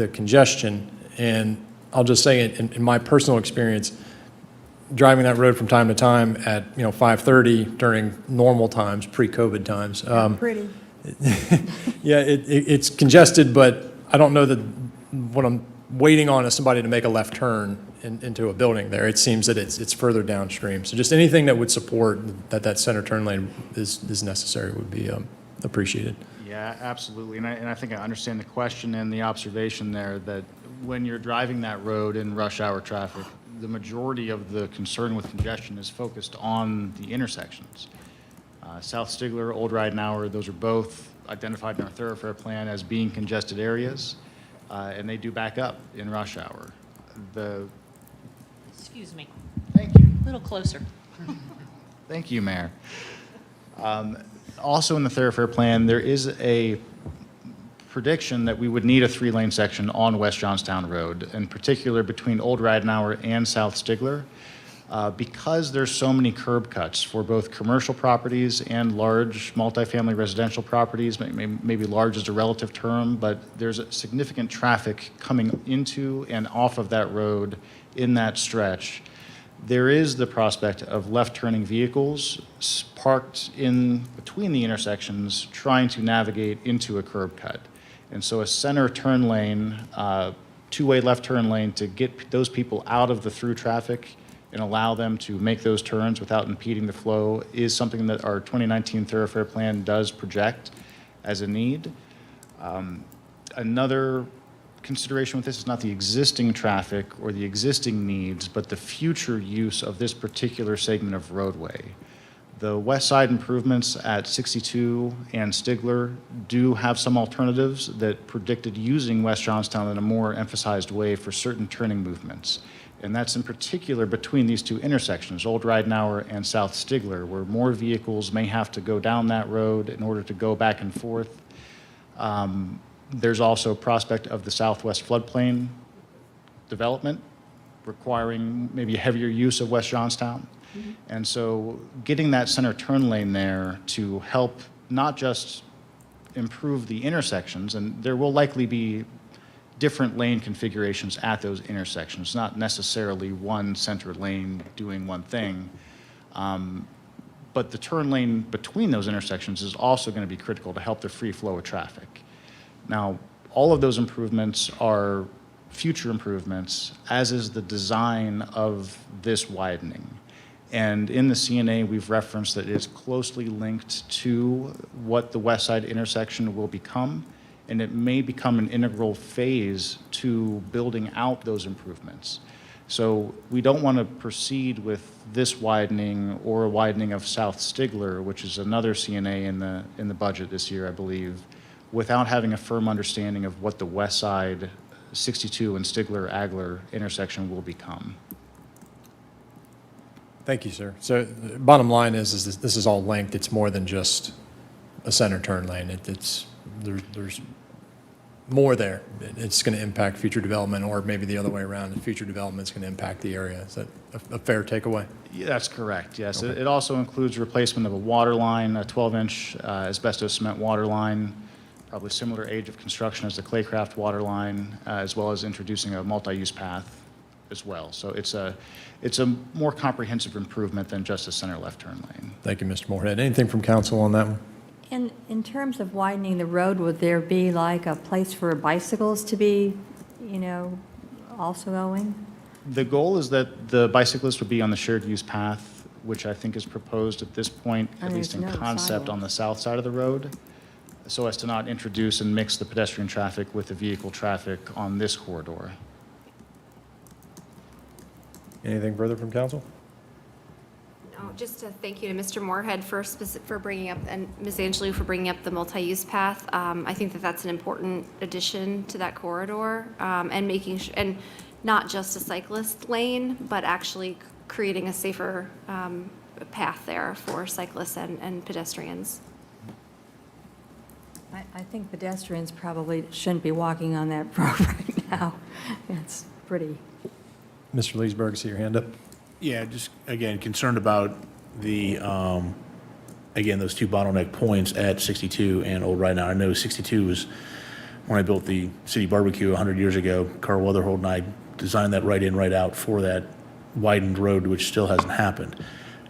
congestion? And I'll just say in my personal experience, driving that road from time to time at 5:30 during normal times, pre-COVID times, Yeah, it's congested, but I don't know that what I'm waiting on is somebody to make a left turn into a building there. It seems that it's further downstream. So just anything that would support that center turn lane is necessary would be appreciated. Yeah, absolutely. And I think I understand the question and the observation there that when you're driving that road in rush hour traffic, the majority of the concern with congestion is focused on the intersections. South Stigler, Old Ridenhour, those are both identified in our thoroughfare plan as being congested areas, and they do back up in rush hour. Excuse me, Thank you. a little closer. Thank you, Mayor. Also in the thoroughfare plan, there is a prediction that we would need a 3-lane section on West Johnstown Road, in particular between Old Ridenhour and South Stigler, because there's so many curb cuts for both commercial properties and large multifamily residential properties. Maybe large is a relative term, but there's significant traffic coming into and off of that road in that stretch. There is the prospect of left-turning vehicles parked in between the intersections trying to navigate into a curb cut. And so a center turn lane, two-way left turn lane to get those people out of the through traffic and allow them to make those turns without impeding the flow is something that our 2019 thoroughfare plan does project as a need. Another consideration with this is not the existing traffic or the existing needs, but the future use of this particular segment of roadway. The west side improvements at 62 and Stigler do have some alternatives that predicted using West Johnstown in a more emphasized way for certain turning movements. And that's in particular between these two intersections, Old Ridenhour and South Stigler, where more vehicles may have to go down that road in order to go back and forth. There's also a prospect of the southwest floodplain development requiring maybe a heavier use of West Johnstown. Mm-hmm. And so getting that center turn lane there to help not just improve the intersections, and there will likely be different lane configurations at those intersections, not necessarily one center lane doing one thing. But the turn lane between those intersections is also going to be critical to help the free flow of traffic. Now, all of those improvements are future improvements, as is the design of this widening. And in the CNA, we've referenced that it is closely linked to what the west side intersection will become, and it may become an integral phase to building out those improvements. So we don't want to proceed with this widening or a widening of South Stigler, which is another CNA in the budget this year, I believe, without having a firm understanding of what the west side 62 and Stigler-Agler intersection will become. Thank you, sir. So the bottom line is this is all linked. It's more than just a center turn lane. There's more there. It's going to impact future development, or maybe the other way around. The future development is going to impact the area. Is that a fair takeaway? Yeah, that's correct, yes. Okay. It also includes replacement of a water line, a 12-inch asbestos cement water line, probably similar age of construction as the Claycraft water line, as well as introducing a multi-use path as well. So it's a more comprehensive improvement than just a center left turn lane. Thank you, Mr. Moorhead. Anything from council on that one? And in terms of widening the road, would there be like a place for bicycles to be, also going? The goal is that the bicyclists would be on the shared use path, which I think is proposed at this point, at And least in there's no concept, on the south side of the road, so as to not introduce and mix the pedestrian traffic with the vehicle traffic on this corridor. Anything further from council? No, just to thank you to Mr. Moorhead for bringing up, and Ms. Angelou for bringing up the multi-use path. I think that that's an important addition to that corridor, and making and not just a cyclist lane, but actually creating a safer path there for cyclists and pedestrians. I think pedestrians probably shouldn't be walking on that road right now. It's pretty. Mr. Leesburg, I see your hand up. Yeah, just, again, concerned about the, again, those two bottleneck points at 62 and Old Ridenhour. I know 62 was when I built the city barbecue 100 years ago. Carl Weatherhold and I designed that right in, right out for that widened road, which still hasn't happened.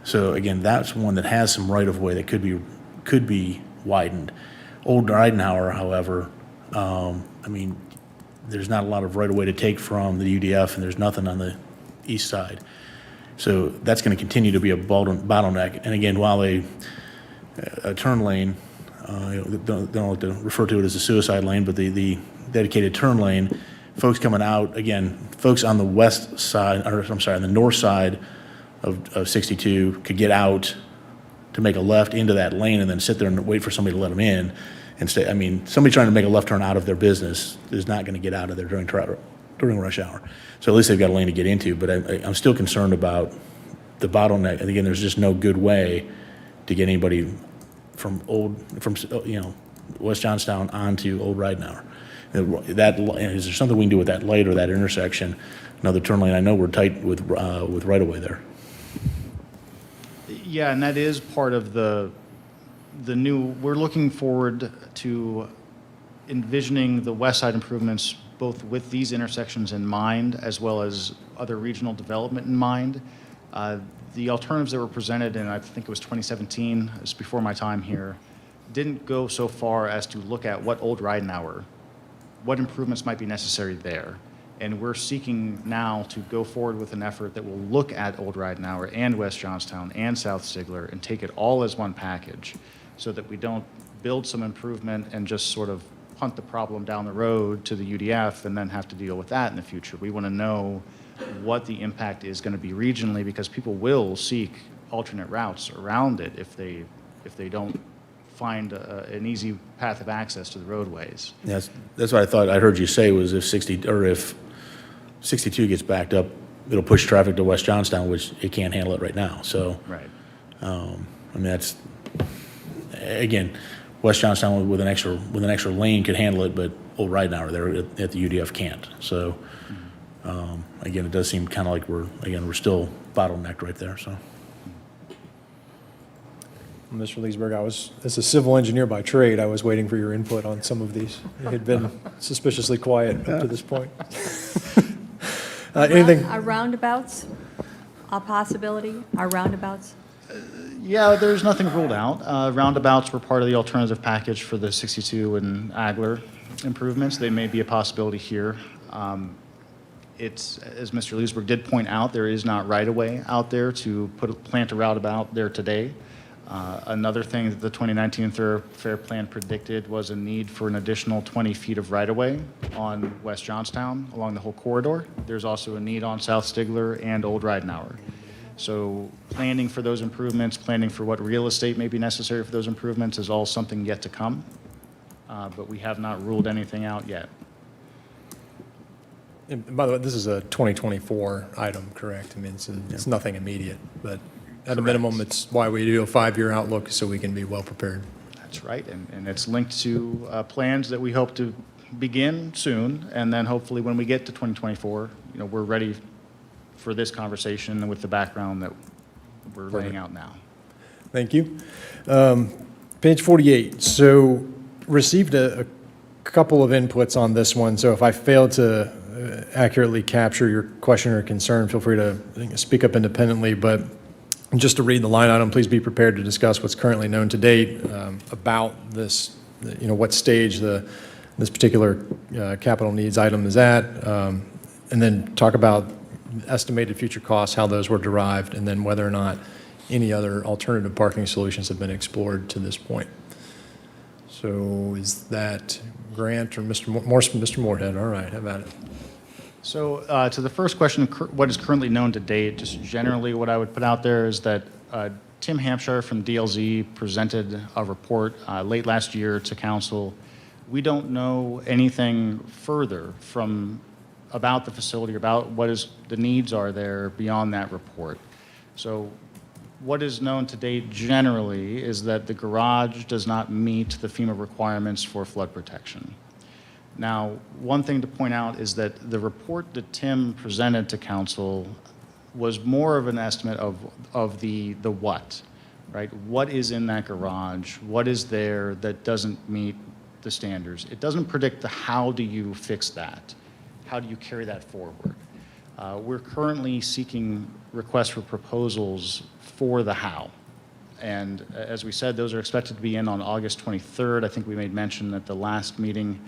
So again, that's one that has some right-of-way that could be widened. Old Ridenhour, however, I mean, there's not a lot of right-of-way to take from the UDF, and there's nothing on the east side. So that's going to continue to be a bottleneck. And again, while a turn lane, don't like to refer to it as a suicide lane, but the dedicated turn lane, folks coming out, again, folks on the west side, or I'm sorry, on the north side of 62 could get out to make a left into that lane and then sit there and wait for somebody to let them in and stay. I mean, somebody trying to make a left turn out of their business is not going to get out of there during rush hour. So at least they've got a lane to get into, but I'm still concerned about the bottleneck. And again, there's just no good way to get anybody from West Johnstown onto Old Ridenhour. Is there something we can do with that light or that intersection? Another turn lane. I know we're tight with right-of-way there. Yeah, and that is part of the new, we're looking forward to envisioning the west side improvements both with these intersections in mind as well as other regional development in mind. The alternatives that were presented in, I think it was 2017, it's before my time here, didn't go so far as to look at what Old Ridenhour, what improvements might be necessary there. And we're seeking now to go forward with an effort that will look at Old Ridenhour and West Johnstown and South Stigler and take it all as one package so that we don't build some improvement and just sort of punt the problem down the road to the UDF and then have to deal with that in the future. We want to know what the impact is going to be regionally, because people will seek alternate routes around it if they don't find an easy path of access to the roadways. That's what I thought I heard you say, was if 62 gets backed up, it'll push traffic to West Johnstown, which it can't handle it right now. So, Right. I mean, that's, again, West Johnstown with an extra lane could handle it, but Old Ridenhour there at the UDF can't. So, again, it does seem kind of like we're still bottlenecked right there. So. Mr. Leesburg, as a civil engineer by trade, I was waiting for your input on some of these. You had been suspiciously quiet up to this point. Anything? Are roundabouts a possibility? Are roundabouts? Yeah, there's nothing ruled out. Roundabouts were part of the alternative package for the 62 and Agler improvements. They may be a possibility here. It's, as Mr. Leesburg did point out, there is not right-of-way out there to plant a roundabout there today. Another thing that the 2019 Thoroughfare Plan predicted was a need for an additional 20 feet of right-of-way on West Johnstown along the whole corridor. There's also a need on South Stigler and Old Ridenhour. So planning for those improvements, planning for what real estate may be necessary for those improvements is all something yet to come, but we have not ruled anything out yet. And by the way, this is a 2024 item, correct? I mean, it's nothing immediate, but at a minimum, it's why we do a 5-year outlook, so we can be well prepared. That's right, and it's linked to plans that we hope to begin soon, and then hopefully when we get to 2024, we're ready for this conversation with the background that we're laying out now. Thank you. Page 48. So received a couple of inputs on this one. So if I fail to accurately capture your question or concern, feel free to speak up independently. But just to read the line item, please be prepared to discuss what's currently known to date about this, what stage this particular capital needs item is at, and then talk about estimated future costs, how those were derived, and then whether or not any other alternative parking solutions have been explored to this point. So is that Grant or Mr. Moorhead? All right, how about it? So to the first question, what is currently known to date, just generally what I would put out there is that Tim Hampshire from DLZ presented a report late last year to council. We don't know anything further about the facility, about the needs are there beyond that report. So what is known to date generally is that the garage does not meet the FEMA requirements for flood protection. Now, one thing to point out is that the report that Tim presented to council was more of an estimate of the what, right? What is in that garage? What is there that doesn't meet the standards? It doesn't predict the how do you fix that? How do you carry that forward? We're currently seeking requests for proposals for the how. And as we said, those are expected to be in on August 23rd. I think we made mention at the last meeting.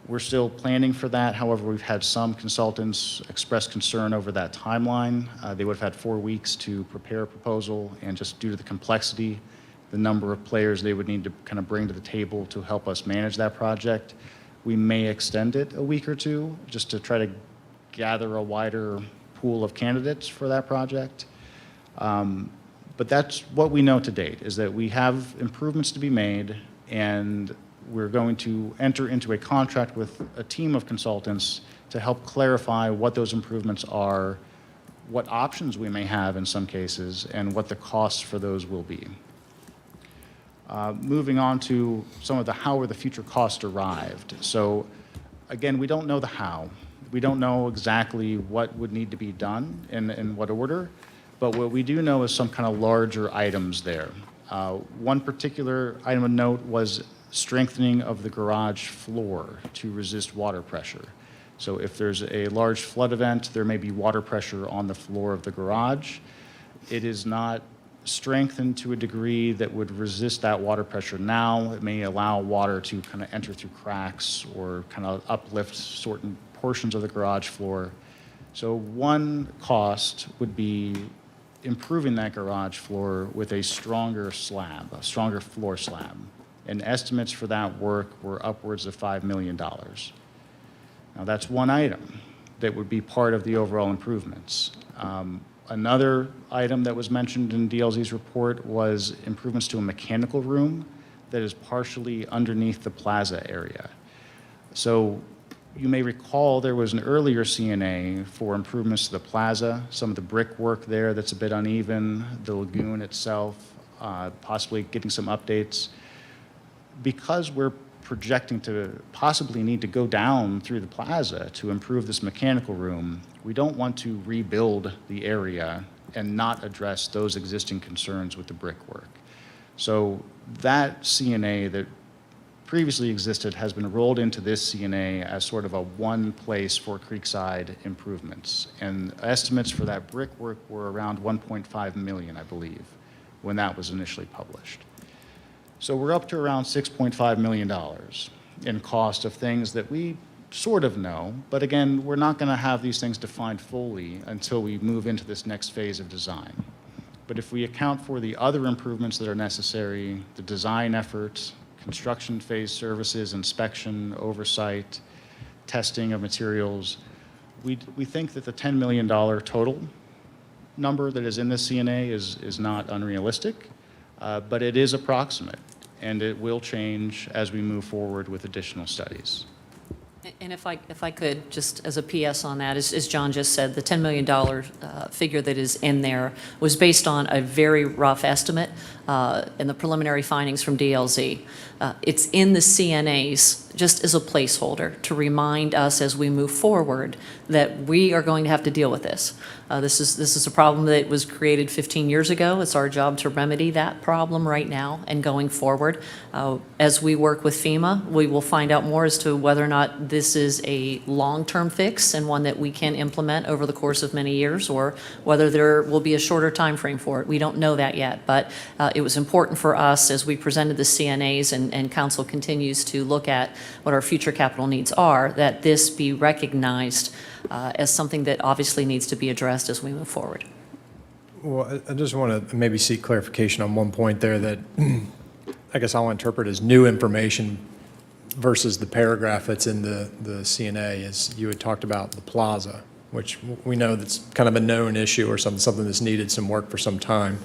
We're still planning for that. However, we've had some consultants express concern over that timeline. They would have had 4 weeks to prepare a proposal, and just due to the complexity, the number of players they would need to kind of bring to the table to help us manage that project, we may extend it a week or two just to try to gather a wider pool of candidates for that project. But that's what we know to date, is that we have improvements to be made, and we're going to enter into a contract with a team of consultants to help clarify what those improvements are, what options we may have in some cases, and what the costs for those will be. Moving on to some of the how are the future costs derived. So again, we don't know the how. We don't know exactly what would need to be done in what order, but what we do know is some kind of larger items there. One particular item of note was strengthening of the garage floor to resist water pressure. So if there's a large flood event, there may be water pressure on the floor of the garage. It is not strengthened to a degree that would resist that water pressure now. It may allow water to kind of enter through cracks or kind of uplift certain portions of the garage floor. So one cost would be improving that garage floor with a stronger slab, a stronger floor slab. And estimates for that work were upwards of $5 million. Now that's one item that would be part of the overall improvements. Another item that was mentioned in DLZ's report was improvements to a mechanical room that is partially underneath the plaza area. So you may recall there was an earlier CNA for improvements to the plaza, some of the brickwork there that's a bit uneven, the lagoon itself, possibly getting some updates. Because we're projecting to possibly need to go down through the plaza to improve this mechanical room, we don't want to rebuild the area and not address those existing concerns with the brickwork. So that CNA that previously existed has been rolled into this CNA as sort of a one place for Creekside improvements. And estimates for that brickwork were around 1.5 million, I believe, when that was initially published. So we're up to around $6.5 million in cost of things that we sort of know, but again, we're not going to have these things defined fully until we move into this next phase of design. But if we account for the other improvements that are necessary, the design efforts, construction phase services, inspection, oversight, testing of materials, we think that the $10 million total number that is in this CNA is not unrealistic, but it is approximate, and it will change as we move forward with additional studies. And if I could, just as a PS on that, as John just said, the $10 million figure that is in there was based on a very rough estimate in the preliminary findings from DLZ. It's in the CNAs just as a placeholder to remind us as we move forward that we are going to have to deal with this. This is a problem that was created 15 years ago. It's our job to remedy that problem right now and going forward. As we work with FEMA, we will find out more as to whether or not this is a long-term fix and one that we can implement over the course of many years, or whether there will be a shorter time frame for it. We don't know that yet, but it was important for us as we presented the CNAs and council continues to look at what our future capital needs are, that this be recognized as something that obviously needs to be addressed as we move forward. Well, I just want to maybe seek clarification on one point there that I guess I'll interpret as new information versus the paragraph that's in the CNA, as you had talked about the plaza, which we know that's kind of a known issue or something that's needed some work for some time.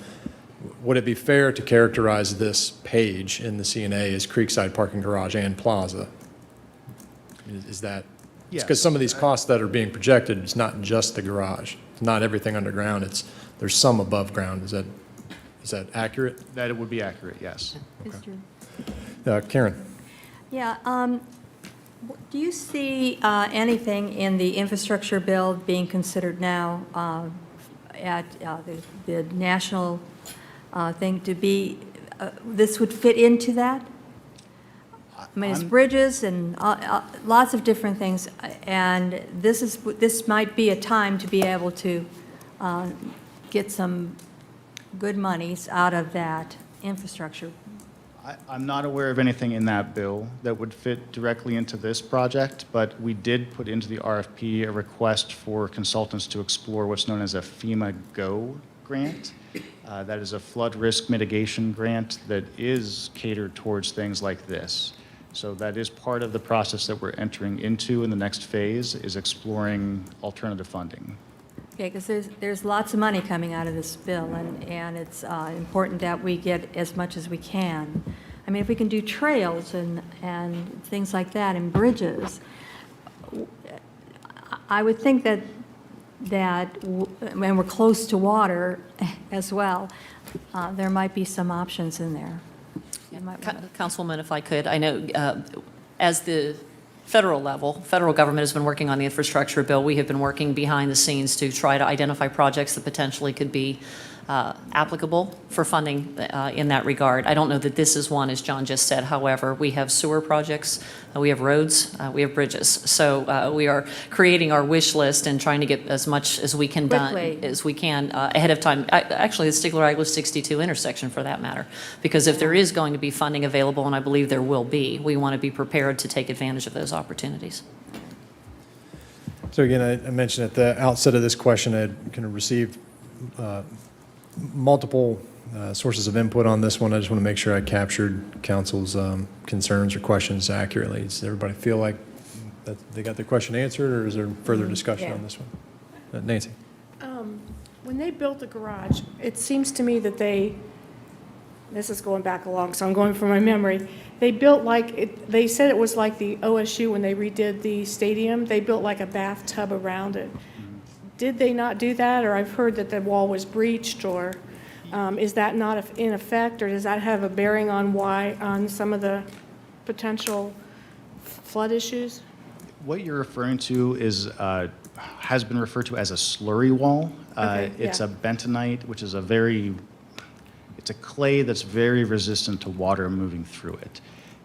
Would it be fair to characterize this page in the CNA as Creekside Parking Garage and Plaza? Is that? Yes. Because some of these costs that are being projected, it's not just the garage. It's not everything underground. There's some above ground. Is that accurate? That it would be accurate, yes. Karen? Yeah, do you see anything in the infrastructure bill being considered now at the national thing to be, this would fit into that? I mean, it's bridges and lots of different things, and this might be a time to be able to get some good monies out of that infrastructure. I'm not aware of anything in that bill that would fit directly into this project, but we did put into the RFP a request for consultants to explore what's known as a FEMA GO grant. That is a flood risk mitigation grant that is catered towards things like this. So that is part of the process that we're entering into in the next phase, is exploring alternative funding. Okay, because there's lots of money coming out of this bill, and it's important that we get as much as we can. I mean, if we can do trails and things like that and bridges, I would think that when we're close to water as well, there might be some options in there. You might wanna- Councilwoman, if I could, I know as the federal level, federal government has been working on the infrastructure bill. We have been working behind the scenes to try to identify projects that potentially could be applicable for funding in that regard. I don't know that this is one, as John just said. However, we have sewer projects, we have roads, we have bridges. So we are creating our wish list and trying to get as much as we can done Quickly. as we can ahead of time. Actually, the Stigler-Igler 62 intersection, for that matter, because if there is going to be funding available, and I believe there will be, we want to be prepared to take advantage of those opportunities. So again, I mentioned at the outset of this question, I had kind of received multiple sources of input on this one. I just want to make sure I captured council's concerns or questions accurately. Does everybody feel like that they got their question answered, or is there further discussion Yeah. on this one? Nancy? When they built the garage, it seems to me that this is going back along, so I'm going from my memory. They built they said it was like the OSU when they redid the stadium. They built like a bathtub around it. Did they not do that? Or I've heard that the wall was breached, or is that not in effect? Or does that have a bearing on some of the potential flood issues? What you're referring to is, has been referred to as a slurry wall. Okay, It's yeah. a bentonite, which is it's a clay that's very resistant to water moving through it.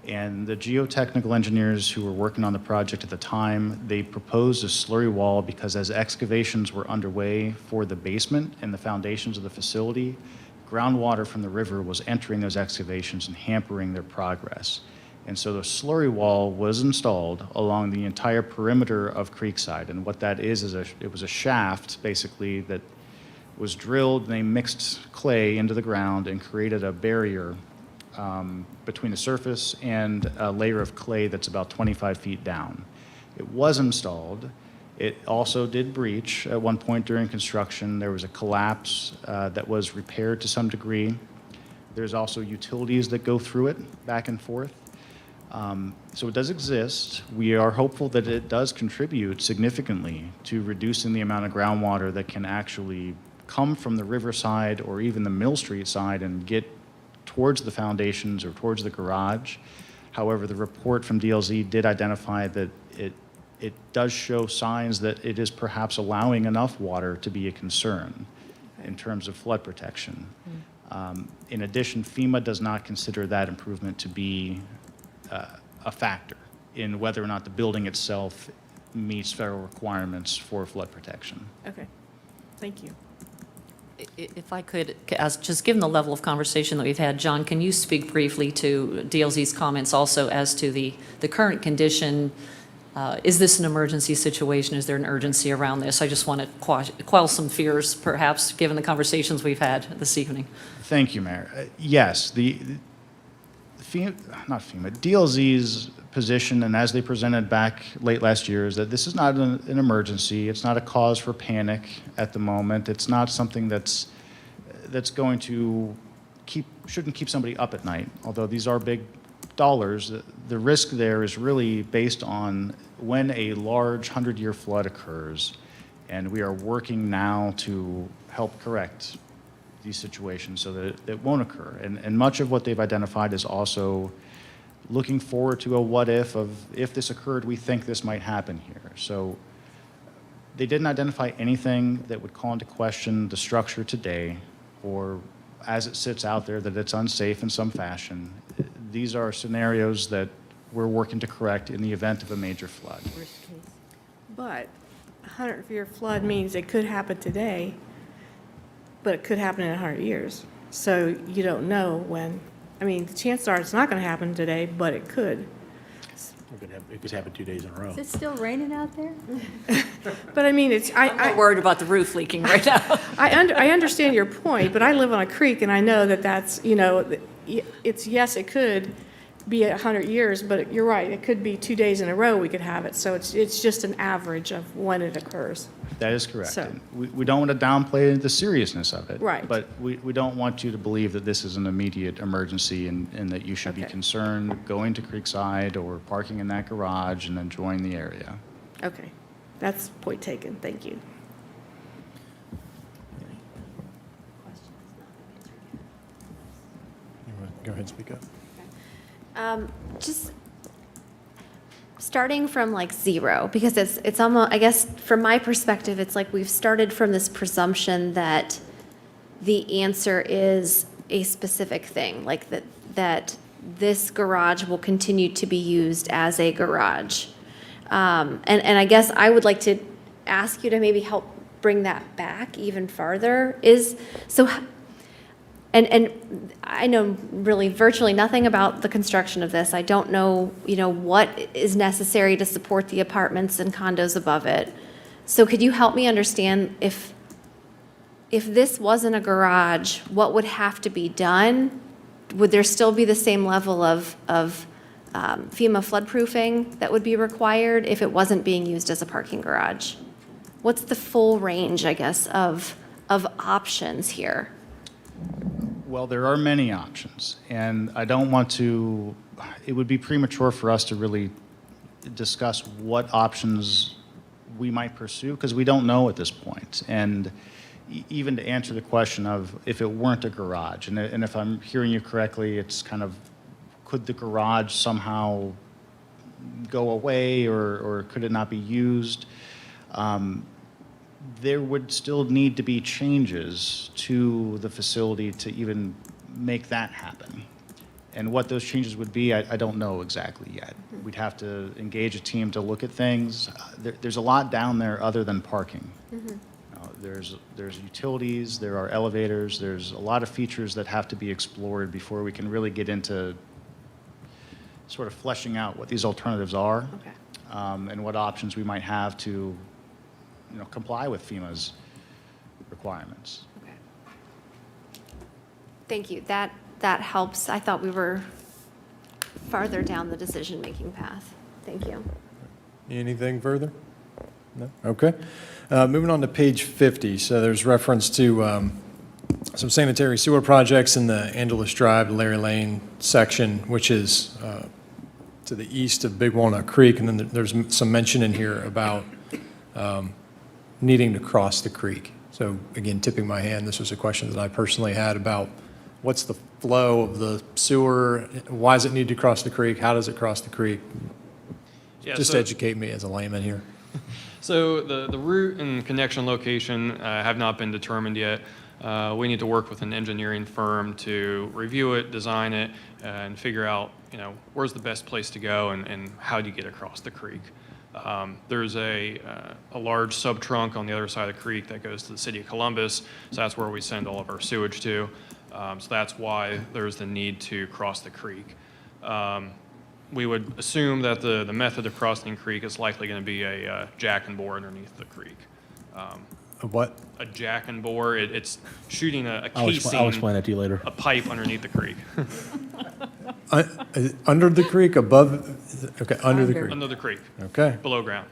And the geotechnical engineers who were working on the project at the time, they proposed a slurry wall because as excavations were underway for the basement and the foundations of the facility, groundwater from the river was entering those excavations and hampering their progress. And so the slurry wall was installed along the entire perimeter of Creekside. And what that is it was a shaft, basically, that was drilled, and they mixed clay into the ground and created a barrier between the surface and a layer of clay that's about 25 feet down. It was installed. It also did breach at one point during construction. There was a collapse that was repaired to some degree. There's also utilities that go through it back and forth. So it does exist. We are hopeful that it does contribute significantly to reducing the amount of groundwater that can actually come from the riverside or even the Mill Street side and get towards the foundations or towards the garage. However, the report from DLZ did identify that it does show signs that it is perhaps allowing enough water to be a concern in terms of flood protection. In addition, FEMA does not consider that improvement to be a factor in whether or not the building itself meets federal requirements for flood protection. Okay, thank you. If I could, just given the level of conversation that we've had, John, can you speak briefly to DLZ's comments also as to the current condition? Is this an emergency situation? Is there an urgency around this? I just want to quell some fears, perhaps, given the conversations we've had this evening. Thank you, Mayor. Yes, not FEMA, DLZ's position, and as they presented back late last year, is that this is not an emergency. It's not a cause for panic at the moment. It's not something that's going to shouldn't keep somebody up at night. Although these are big dollars, the risk there is really based on when a large 100-year flood occurs, and we are working now to help correct these situations so that it won't occur. And much of what they've identified is also looking forward to a what if of if this occurred, we think this might happen here. So they didn't identify anything that would call into question the structure today or as it sits out there that it's unsafe in some fashion. These are scenarios that we're working to correct in the event of a major flood. But a 100-year flood means it could happen today. but it could happen in 100 years. So you don't know when. I mean, the chances are it's not going to happen today, but it could. It could happen 2 days in a row. Is it still raining out there? But I mean, I'm not worried about the roof leaking right now. I understand your point, but I live on a creek, and I know that that's, it's, yes, it could be 100 years, but you're right, it could be 2 days in a row we could have it, so it's just an average of when it occurs. That is correct. So- And we don't want to downplay the seriousness of it. Right. But we don't want you to believe that this is an immediate emergency and that you should be Okay. concerned going to Creekside or parking in that garage and enjoying the area. Okay, that's point taken, thank you. Go ahead, speak up. Just starting from like zero, because it's almost, I guess, from my perspective, it's like we've started from this presumption that the answer is a specific thing, like that this garage will continue to be used as a garage. And I guess I would like to ask you to maybe help bring that back even farther, and I know really virtually nothing about the construction of this. I don't know, what is necessary to support the apartments and condos above it. So could you help me understand if this wasn't a garage, what would have to be done? Would there still be the same level of FEMA floodproofing that would be required if it wasn't being used as a parking garage? What's the full range, I guess, of options here? Well, there are many options, and I don't want to, it would be premature for us to really discuss what options we might pursue, because we don't know at this point. And even to answer the question of if it weren't a garage, and if I'm hearing you correctly, it's kind of, could the garage somehow go away, or could it not be used? There would still need to be changes to the facility to even make that happen. And what those changes would be, I don't know exactly yet. We'd have to engage a team to look at things. There's a lot down there other than parking. There's utilities, there are elevators, there's a lot of features that have to be explored before we can really get into sort of fleshing out what these alternatives are. Okay. And what options we might have to comply with FEMA's requirements. Okay. Thank you. That helps. I thought we were farther down the decision-making path. Thank you. Anything further? No? Okay. Moving on to page 50. So there's reference to some sanitary sewer projects in the Angelus Drive, Larry Lane section, which is to the east of Big Walnut Creek. And then there's some mention in here about needing to cross the creek. So again, tipping my hand, this was a question that I personally had about what's the flow of the sewer? Why does it need to cross the creek? How does it cross the creek? Yeah, Just so- educate me as a layman here. So the route and connection location have not been determined yet. We need to work with an engineering firm to review it, design it, and figure out, where's the best place to go and how do you get across the creek. There's a large sub-trunk on the other side of the creek that goes to the city of Columbus, so that's where we send all of our sewage to. So that's why there's the need to cross the creek. We would assume that the method of crossing the creek is likely going to be a jack and bore underneath the creek. A what? A jack and bore, it's shooting a I'll casing, explain that to you later. a pipe underneath the creek. Under the creek, above, okay, under the creek. Under the creek, Okay, below ground.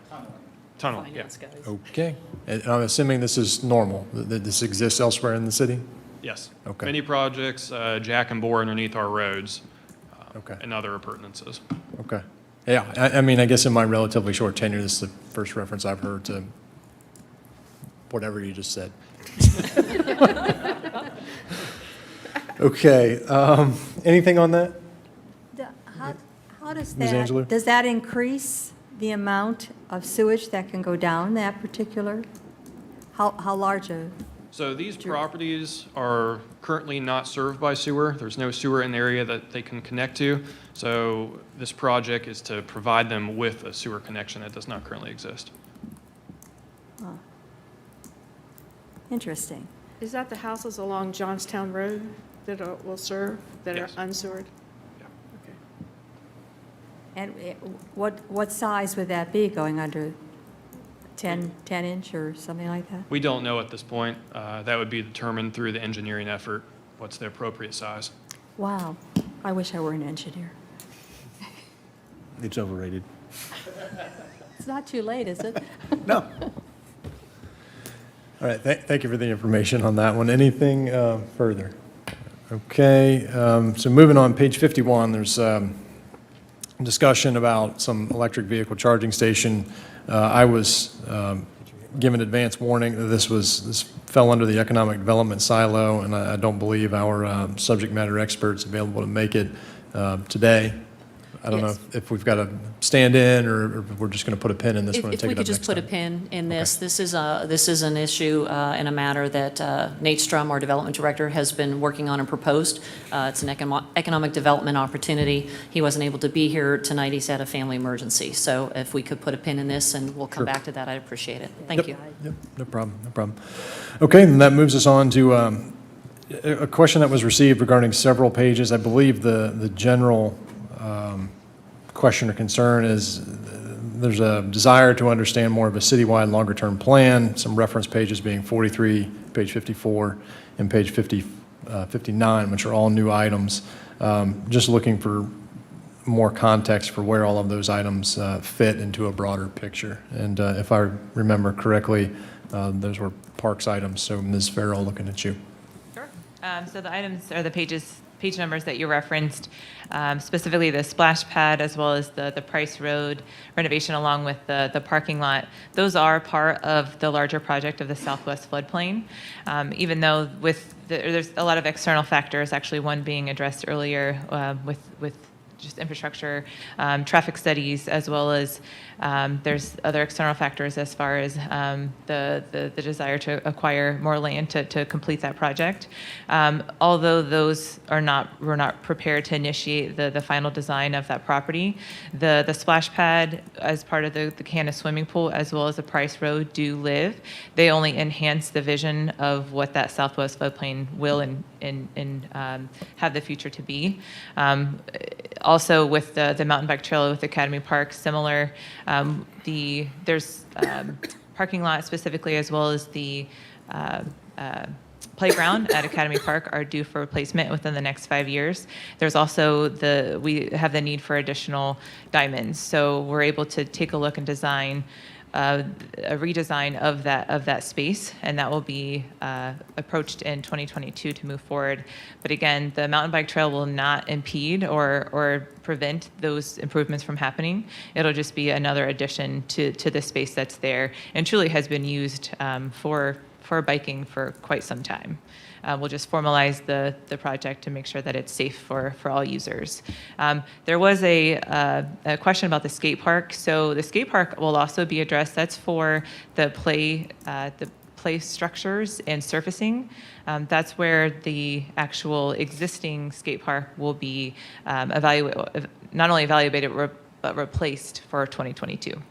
Tunnel, yeah. Finance guys. okay. And I'm assuming this is normal, that this exists elsewhere in the city? Yes. Okay. Many projects, jack and bore underneath our roads. Okay. And other appurtenances. Okay. Yeah, I mean, I guess in my relatively short tenure, this is the first reference I've heard to whatever you just said. Okay, anything on that? How does Ms. Angelo? does that increase the amount of sewage that can go down that particular? How large a, So these properties are currently not served by sewer. There's no sewer in the area that they can connect to. So this project is to provide them with a sewer connection that does not currently exist. interesting. Is that the houses along Johnstown Road that will serve, that are Yes. unsewered? And what size would that be, going under 10 inch or something like that? We don't know at this point. That would be determined through the engineering effort, what's the appropriate size. Wow, I wish I were an engineer. It's overrated. It's not too late, is it? No. All right, thank you for the information on that one. Anything further? Okay, so moving on, page 51, there's discussion about some electric vehicle charging station. I was given advance warning that this fell under the economic development silo, and I don't believe our subject matter experts available to make it today. I don't know Yes. if we've got to stand in, or if we're just going to put a pin in this one and If take we it could up just next put a time. pin in this, this is an issue and a matter that Nate Strum, our development director, has been working on and proposed. It's an economic development opportunity. He wasn't able to be here tonight. He's had a family emergency. So if we could put a pin in this, and we'll come Sure. back to that, I'd appreciate it. Thank you. Yep, no problem, no problem. Okay, and that moves us on to a question that was received regarding several pages. I believe the general question or concern is there's a desire to understand more of a citywide longer-term plan, some reference pages being 43, page 54, and page 59, which are all new items. Just looking for more context for where all of those items fit into a broader picture. And if I remember correctly, those were parks items. So Ms. Farrell, looking at you. Sure. So the items are the page numbers that you referenced, specifically the splash pad as well as the Price Road renovation along with the parking lot. Those are part of the larger project of the Southwest floodplain. Even though there's a lot of external factors, actually one being addressed earlier with just infrastructure, traffic studies, as well as there's other external factors as far as the desire to acquire more land to complete that project. Although those we're not prepared to initiate the final design of that property, the splash pad as part of the Gahanna swimming pool, as well as the Price Road, do live. They only enhance the vision of what that Southwest floodplain will and have the future to be. Also, with the mountain bike trail with Academy Park, similar. There's parking lot specifically, as well as the playground at Academy Park are due for replacement within the next 5 years. There's also we have the need for additional diamonds, so we're able to take a look and design a redesign of that space, and that will be approached in 2022 to move forward. But again, the mountain bike trail will not impede or prevent those improvements from happening. It'll just be another addition to the space that's there and truly has been used for biking for quite some time. We'll just formalize the project to make sure that it's safe for all users. There was a question about the skate park. So the skate park will also be addressed. That's for the play structures and surfacing. That's where the actual existing skate park will be not only evaluated but replaced for 2022.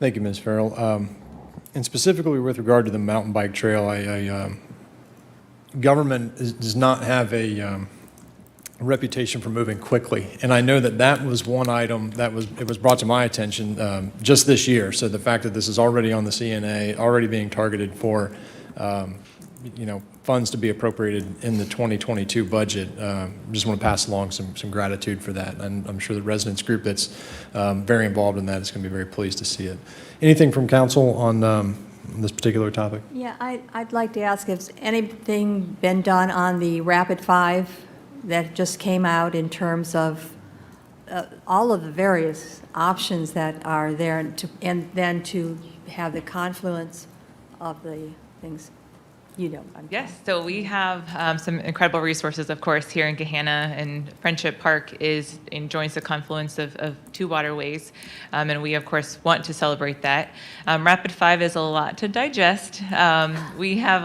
Thank you, Ms. Farrell. And specifically with regard to the mountain bike trail, government does not have a reputation for moving quickly. And I know that was one item it was brought to my attention just this year. So the fact that this is already on the CNA, already being targeted for, funds to be appropriated in the 2022 budget, just want to pass along some gratitude for that. And I'm sure the residents group that's very involved in that is going to be very pleased to see it. Anything from council on this particular topic? Yeah, I'd like to ask, has anything been done on the Rapid 5 that just came out in terms of all of the various options that are there, and then to have the confluence of the things? Yes, so we have some incredible resources, of course, here in Gahanna, and Friendship Park joins the confluence of two waterways, and we, of course, want to celebrate that. Rapid 5 is a lot to digest. We have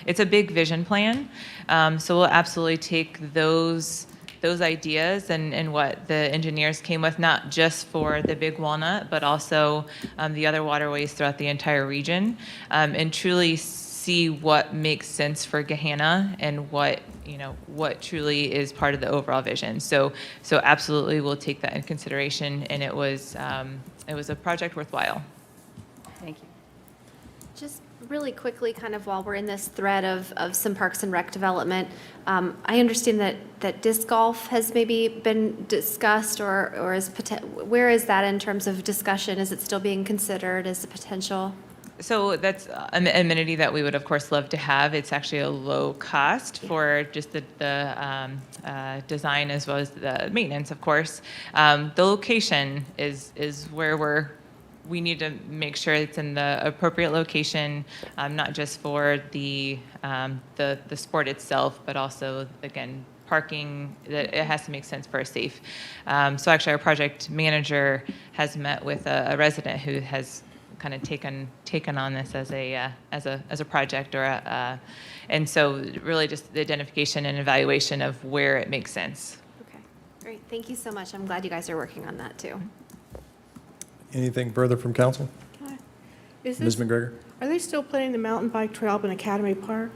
it's a big vision plan, so we'll absolutely take those those ideas and what the engineers came with, not just for the Big Walnut, but also the other waterways throughout the entire region, and truly see what makes sense for Gahanna and what truly is part of the overall vision. So absolutely, we'll take that in consideration, and it was a project worthwhile. Thank you. Just really quickly, kind of while we're in this thread of some Parks and Rec development, I understand that disc golf has maybe been discussed or is, where is that in terms of discussion? Is it still being considered as a potential? So that's an amenity that we would, of course, love to have. It's actually a low cost for just the design as well as the maintenance, of course. The location is where we need to make sure it's in the appropriate location, not just for the sport itself, but also, again, parking, that it has to make sense for a safe. So actually, our project manager has met with a resident who has kind of taken on this as a project and so really just the identification and evaluation of where it makes sense. Okay, great. Thank you so much. I'm glad you guys are working on that too. Anything further from council? Is Ms. this, McGregor? are they still planning the mountain bike trail up in Academy Park?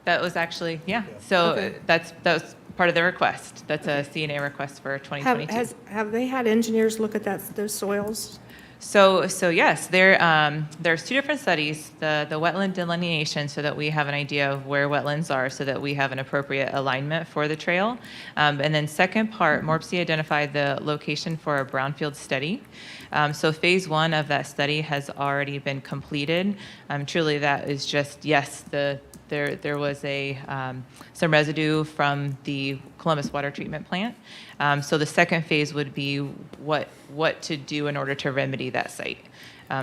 That was actually, yeah. So Okay. that was part of the request. That's a CNA request for 2022. Have they had engineers look at those soils? So yes, there's two different studies, the wetland delineation, so that we have an idea of where wetlands are, so that we have an appropriate alignment for the trail. And then second part, MORPC identified the location for a brownfield study. So phase one of that study has already been completed. Truly, that is just, yes, there was some residue from the Columbus water treatment plant. So the second phase would be what to do in order to remedy that site.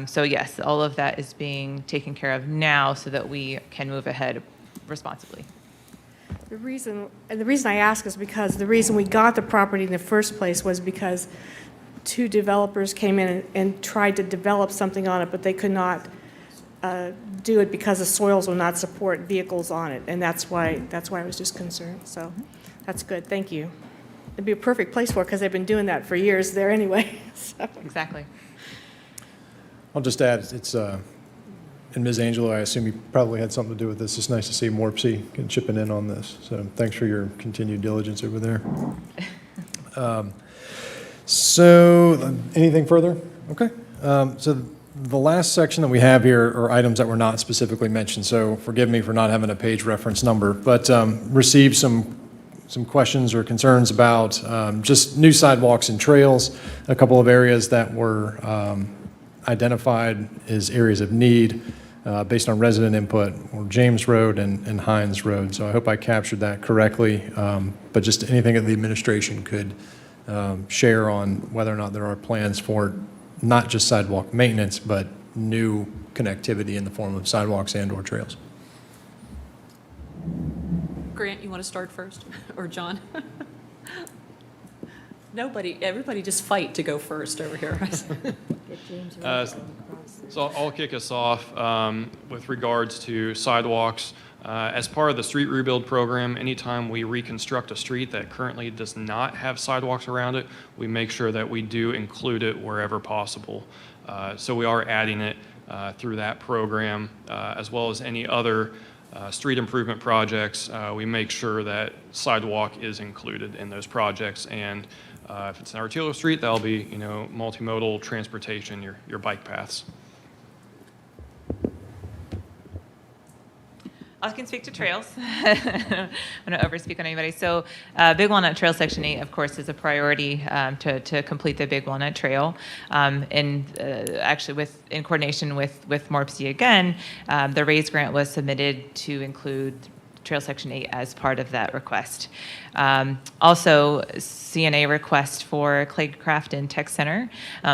So yes, all of that is being taken care of now so that we can move ahead responsibly. The reason I ask is because the reason we got the property in the first place was because two developers came in and tried to develop something on it, but they could not do it because the soils will not support vehicles on it, and that's why I was just concerned. So that's good. Thank you. It'd be a perfect place for it because they've been doing that for years there anyway. So. Exactly. I'll just add, it's, and Ms. Angelo, I assume you probably had something to do with this. It's nice to see MORPC chipping in on this. So thanks for your continued diligence over there. So anything further? Okay. So the last section that we have here are items that were not specifically mentioned. So forgive me for not having a page reference number, but received some questions or concerns about just new sidewalks and trails, a couple of areas that were identified as areas of need based on resident input, or James Road and Hines Road. So I hope I captured that correctly, but just anything that the administration could share on whether or not there are plans for not just sidewalk maintenance, but new connectivity in the form of sidewalks and/or trails. Grant, you want to start first, or John? Everybody just fight to go first over here. So I'll kick us off with regards to sidewalks. As part of the street rebuild program, anytime we reconstruct a street that currently does not have sidewalks around it, we make sure that we do include it wherever possible. So we are adding it through that program, as well as any other street improvement projects. We make sure that sidewalk is included in those projects, and if it's an arterial street, that'll be multimodal transportation, your bike paths. I can speak to trails. I don't want to overspeak on anybody. So Big Walnut Trail Section 8, of course, is a priority to complete the Big Walnut Trail. And actually, in coordination with MORPC again, the RAISE grant was submitted to include Trail Section 8 as part of that request. Also, CNA request for Claycraft and Tech Center.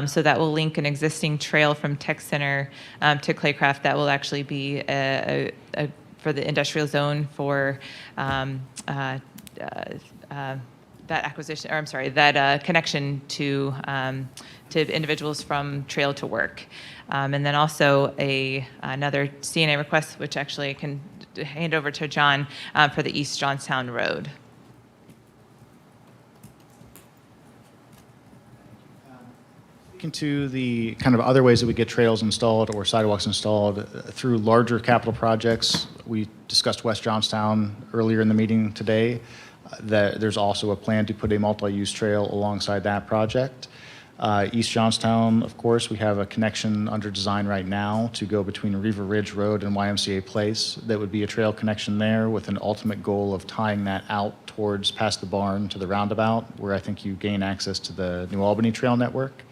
So that will link an existing trail from Tech Center to Claycraft. That will actually be for the industrial zone for that acquisition, or I'm sorry, that connection to individuals from trail to work. And then also another CNA request, which actually I can hand over to John, for the East Johnstown Road. Speaking to the kind of other ways that we get trails installed or sidewalks installed through larger capital projects, we discussed West Johnstown earlier in the meeting today. That there's also a plan to put a multi-use trail alongside that project. East Johnstown, of course, we have a connection under design right now to go between River Ridge Road and YMCA Place. That would be a trail connection there with an ultimate goal of tying that out towards past the barn to the roundabout, where I think you gain access to the New Albany Trail network.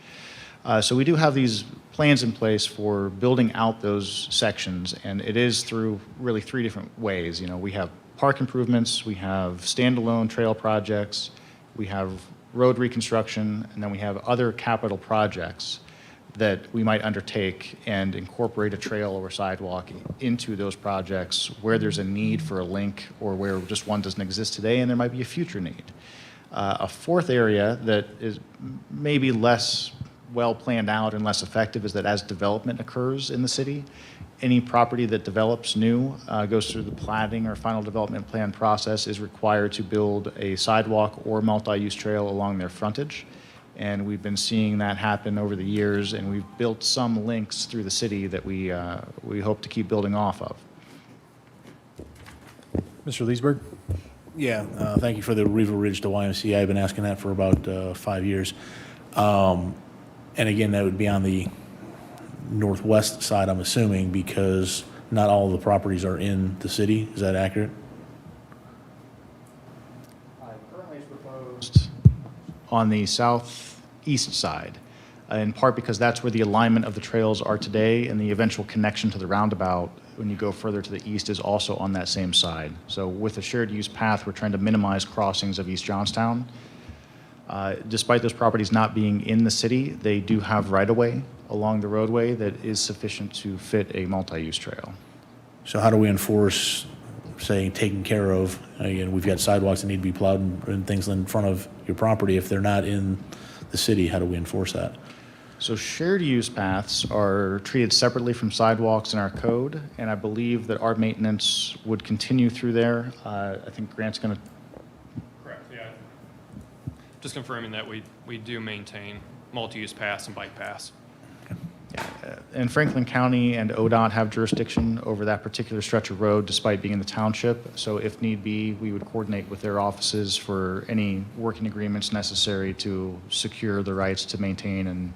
So we do have these plans in place for building out those sections, and it is through really 3 different ways. You know, we have park improvements, we have standalone trail projects, we have road reconstruction, and then we have other capital projects that we might undertake and incorporate a trail or sidewalk into those projects where there's a need for a link or where just one doesn't exist today and there might be a future need. A fourth area that is maybe less well planned out and less effective is that as development occurs in the city, any property that develops new goes through the platting or final development plan process is required to build a sidewalk or multi-use trail along their frontage. And we've been seeing that happen over the years, and we've built some links through the city that we hope to keep building off of. Mr. Leesburg? Yeah, thank you for the River Ridge to YMCA. I've been asking that for about 5 years. And again, that would be on the northwest side, I'm assuming, because not all of the properties are in the city. Is that accurate? Currently it's proposed on the southeast side, in part because that's where the alignment of the trails are today, and the eventual connection to the roundabout when you go further to the east is also on that same side. So with a shared use path, we're trying to minimize crossings of East Johnstown. Despite those properties not being in the city, they do have right-of-way along the roadway that is sufficient to fit a multi-use trail. So how do we enforce, say, taking care of, again, we've got sidewalks that need to be plowed and things in front of your property. If they're not in the city, how do we enforce that? So shared use paths are treated separately from sidewalks in our code, and I believe that our maintenance would continue through there. I think Grant's going to. Correct, yeah. Just confirming that we do maintain multi-use paths and bike paths. And Franklin County and ODOT have jurisdiction over that particular stretch of road despite being in the township. So if need be, we would coordinate with their offices for any working agreements necessary to secure the rights to maintain and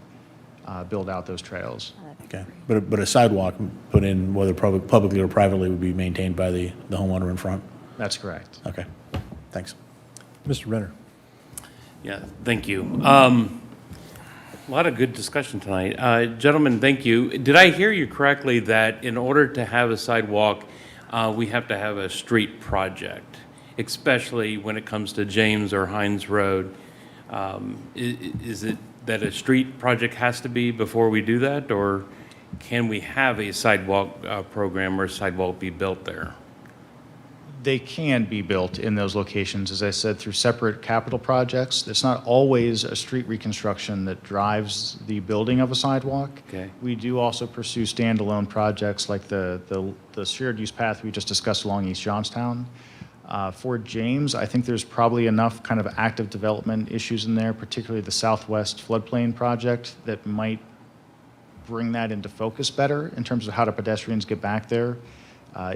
build out those trails. Okay, but a sidewalk put in, whether publicly or privately, would be maintained by the homeowner in front? That's correct. Okay, thanks. Mr. Renner? Yeah, thank you. A lot of good discussion tonight. Gentlemen, thank you. Did I hear you correctly that in order to have a sidewalk, we have to have a street project, especially when it comes to James or Hines Road? Is it that a street project has to be before we do that, or can we have a sidewalk program or sidewalk be built there? They can be built in those locations, as I said, through separate capital projects. It's not always a street reconstruction that drives the building of a sidewalk. Okay. We do also pursue standalone projects like the shared use path we just discussed along East Johnstown. For James, I think there's probably enough kind of active development issues in there, particularly the Southwest Floodplain Project, that might bring that into focus better in terms of how do pedestrians get back there.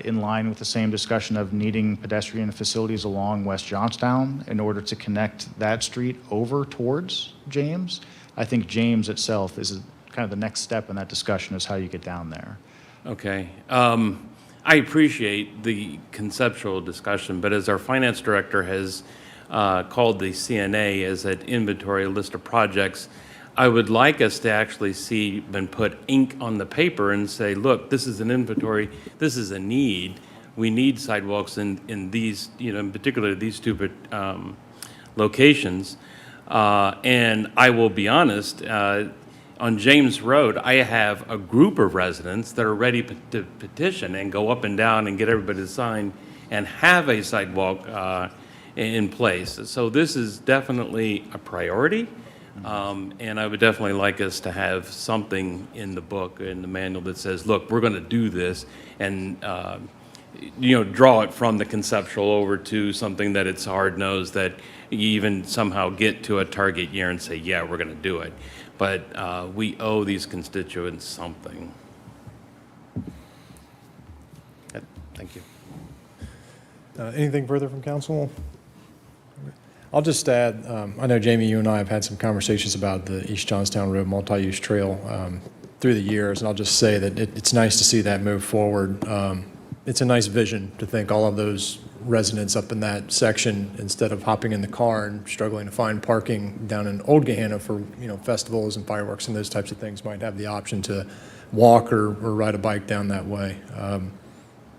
In line with the same discussion of needing pedestrian facilities along West Johnstown in order to connect that street over towards James. I think James itself is kind of the next step in that discussion is how you get down there. Okay. I appreciate the conceptual discussion, but as our finance director has called the CNA as an inventory list of projects, I would like us to actually see and put ink on the paper and say, look, this is an inventory, this is a need. We need sidewalks in these, in particular these two locations. And I will be honest, on James Road, I have a group of residents that are ready to petition and go up and down and get everybody to sign and have a sidewalk in place. So this is definitely a priority. And I would definitely like us to have something in the book, in the manual that says, look, we're going to do this, and draw it from the conceptual over to something that it's hard-nosed, that you even somehow get to a target year and say, yeah, we're going to do it. but we owe these constituents something. Thank you. Anything further from council? I'll just add, I know, Jamie, you and I have had some conversations about the East Johnstown Road multi-use trail through the years, and I'll just say that it's nice to see that move forward. It's a nice vision to think all of those residents up in that section, instead of hopping in the car and struggling to find parking down in Old Gahanna for, festivals and fireworks and those types of things, might have the option to walk or ride a bike down that way.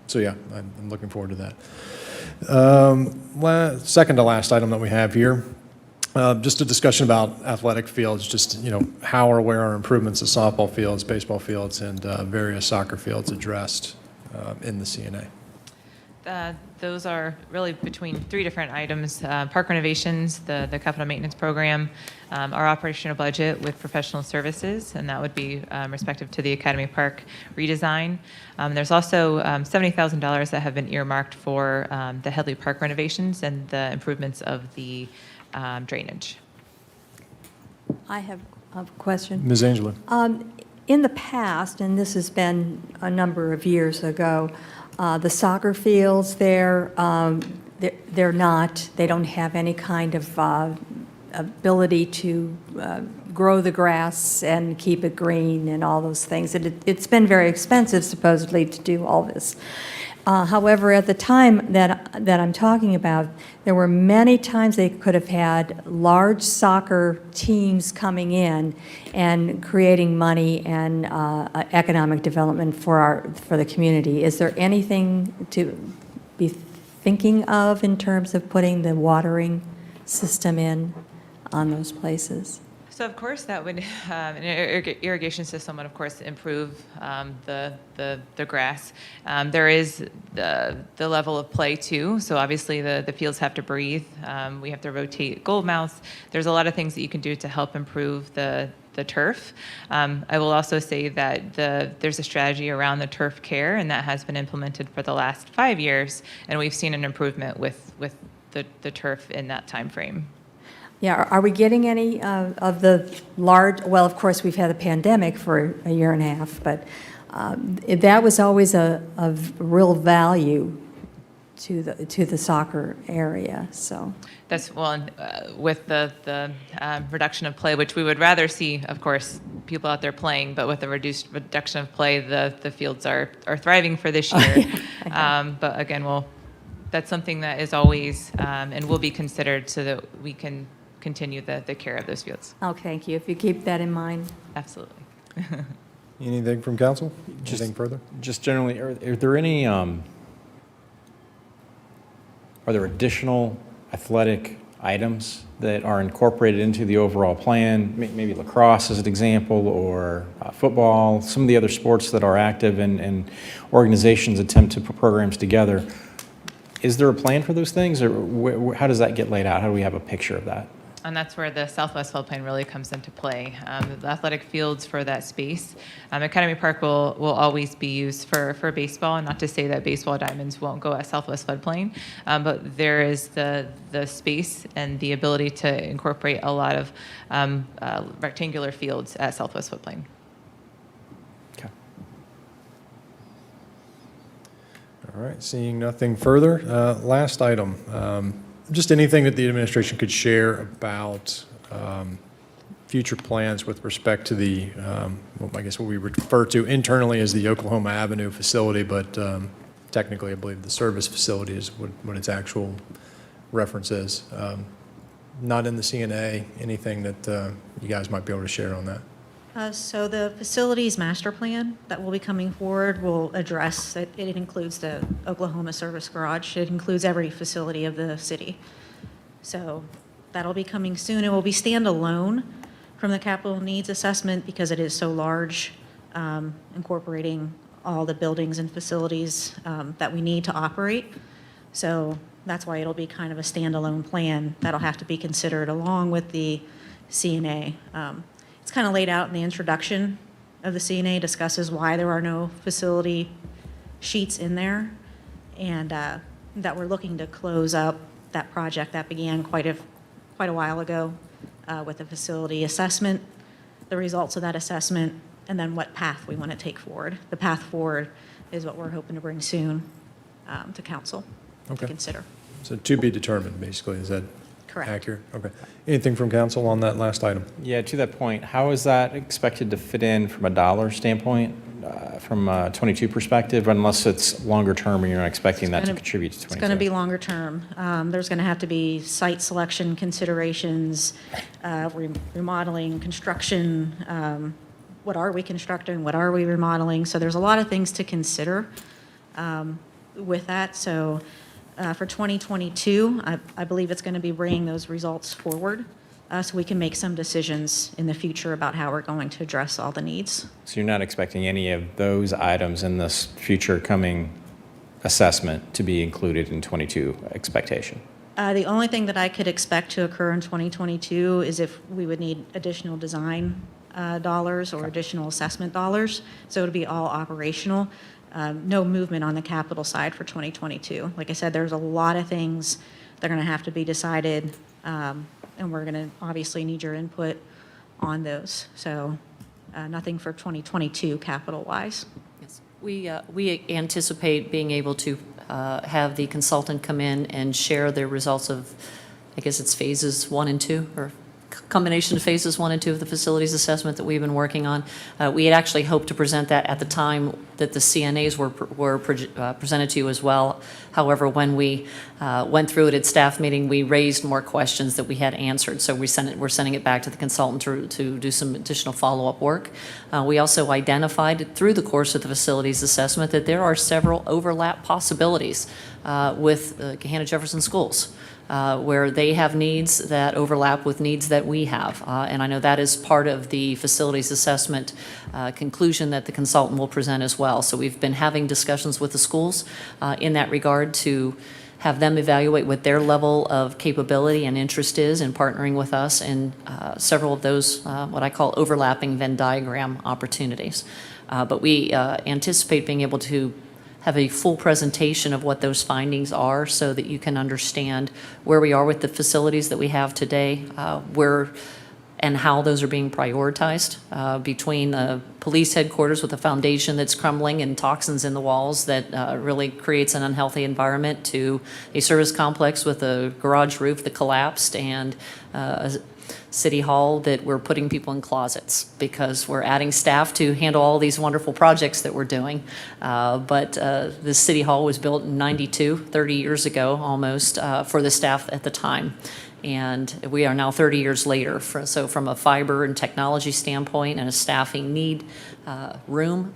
So yeah, I'm looking forward to that. Second to last item that we have here, just a discussion about athletic fields, just, how or where are improvements to softball fields, baseball fields, and various soccer fields addressed in the CNA? Those are really between three different items: park renovations, the capital maintenance program, our operational budget with professional services, and that would be respective to the Academy Park redesign. There's also $70,000 that have been earmarked for the Headley Park renovations and the improvements of the drainage. I have a question. Ms. Angela. In the past, and this has been a number of years ago, the soccer fields there, they don't have any kind of ability to grow the grass and keep it green and all those things. It's been very expensive, supposedly, to do all this. However, at the time that I'm talking about, there were many times they could have had large soccer teams coming in and creating money and economic development for the community. Is there anything to be thinking of in terms of putting the watering system in on those places? So of course that would, an irrigation system would of course improve the grass. There is the level of play too. So obviously the fields have to breathe. We have to rotate gold mounts. There's a lot of things that you can do to help improve the turf. I will also say that there's a strategy around the turf care, and that has been implemented for the last 5 years, and we've seen an improvement with the turf in that time frame. Yeah, are we getting any of the large, well, of course, we've had a pandemic for a year and a half, but that was always of real value to the soccer area, so. That's, well, with the reduction of play, which we would rather see, of course, people out there playing, but with the reduction of play, the fields are thriving for this year. But again, that's something that is always and will be considered so that we can continue the care of those fields. Oh, thank you. If you keep that in mind. Absolutely. Anything from council? Anything further? Just generally, are there any, are there additional athletic items that are incorporated into the overall plan? Maybe lacrosse as an example, or football, some of the other sports that are active and organizations attempt to put programs together. Is there a plan for those things, or how does that get laid out? How do we have a picture of that? And that's where the Southwest floodplain really comes into play. The athletic fields for that space. Academy Park will always be used for baseball, and not to say that baseball diamonds won't go at Southwest floodplain, but there is the space and the ability to incorporate a lot of rectangular fields at Southwest floodplain. Okay. All right, seeing nothing further. Last item. Just anything that the administration could share about future plans with respect to the, I guess what we refer to internally as the Oklahoma Avenue facility, but technically I believe the service facility is what its actual reference is. Not in the CNA, anything that you guys might be able to share on that? So the facilities master plan that will be coming forward will address, it includes the Oklahoma Service Garage. It includes every facility of the city. So that'll be coming soon. It will be standalone from the capital needs assessment because it is so large, incorporating all the buildings and facilities that we need to operate. So that's why it'll be kind of a standalone plan that'll have to be considered along with the CNA. It's kind of laid out in the introduction of the CNA, discusses why there are no facility sheets in there, and that we're looking to close up that project that began quite a while ago with the facility assessment the results of that assessment, and then what path we want to take forward. The path forward is what we're hoping to bring soon to council to Okay. consider. So to be determined, basically, is that Correct. accurate? Okay. Anything from council on that last item? Yeah, to that point, how is that expected to fit in from a dollar standpoint, from a 22 perspective, unless it's longer term and you're not expecting that to contribute to 22? It's going to be longer term. There's going to have to be site selection considerations, remodeling, construction. What are we constructing? What are we remodeling? So there's a lot of things to consider with that. So for 2022, I believe it's going to be bringing those results forward so we can make some decisions in the future about how we're going to address all the needs. So you're not expecting any of those items in this future coming assessment to be included in 22 expectation? The only thing that I could expect to occur in 2022 is if we would need additional design dollars or additional assessment dollars. So it would be all operational. No movement on the capital side for 2022. Like I said, there's a lot of things that are going to have to be decided, and we're going to obviously need your input on those. So nothing for 2022 capital-wise. Yes. We anticipate being able to have the consultant come in and share their results of, I guess it's phases 1 and 2, or combination of phases 1 and 2 of the facilities assessment that we've been working on. We had actually hoped to present that at the time that the CNAs were presented to you as well. However, when we went through it at staff meeting, we raised more questions that we had answered. So we're sending it back to the consultant to do some additional follow-up work. We also identified through the course of the facilities assessment that there are several overlap possibilities with Gahanna Jefferson schools. Where they have needs that overlap with needs that we have. And I know that is part of the facilities assessment conclusion that the consultant will present as well. So we've been having discussions with the schools in that regard to have them evaluate what their level of capability and interest is in partnering with us in several of those, what I call overlapping Venn diagram opportunities. But we anticipate being able to have a full presentation of what those findings are so that you can understand where we are with the facilities that we have today, where and how those are being prioritized between the police headquarters with a foundation that's crumbling and toxins in the walls that really creates an unhealthy environment, to a service complex with a garage roof that collapsed, and City Hall that we're putting people in closets because we're adding staff to handle all these wonderful projects that we're doing. But the City Hall was built in '92, 30 years ago almost, for the staff at the time. And we are now 30 years later. So from a fiber and technology standpoint and a staffing need room,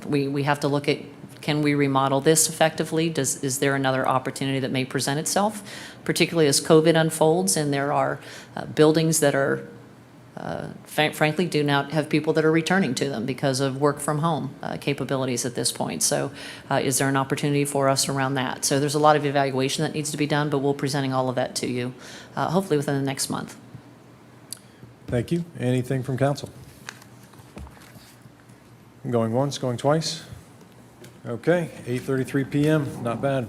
we have to look at, can we remodel this effectively? Is there another opportunity that may present itself, particularly as COVID unfolds and there are buildings that are, frankly, do not have people that are returning to them because of work from home capabilities at this point. So is there an opportunity for us around that? So there's a lot of evaluation that needs to be done, but we'll be presenting all of that to you, hopefully within the next month. Thank you. Anything from council? Going once, going twice? Okay, 8:33 PM, not bad.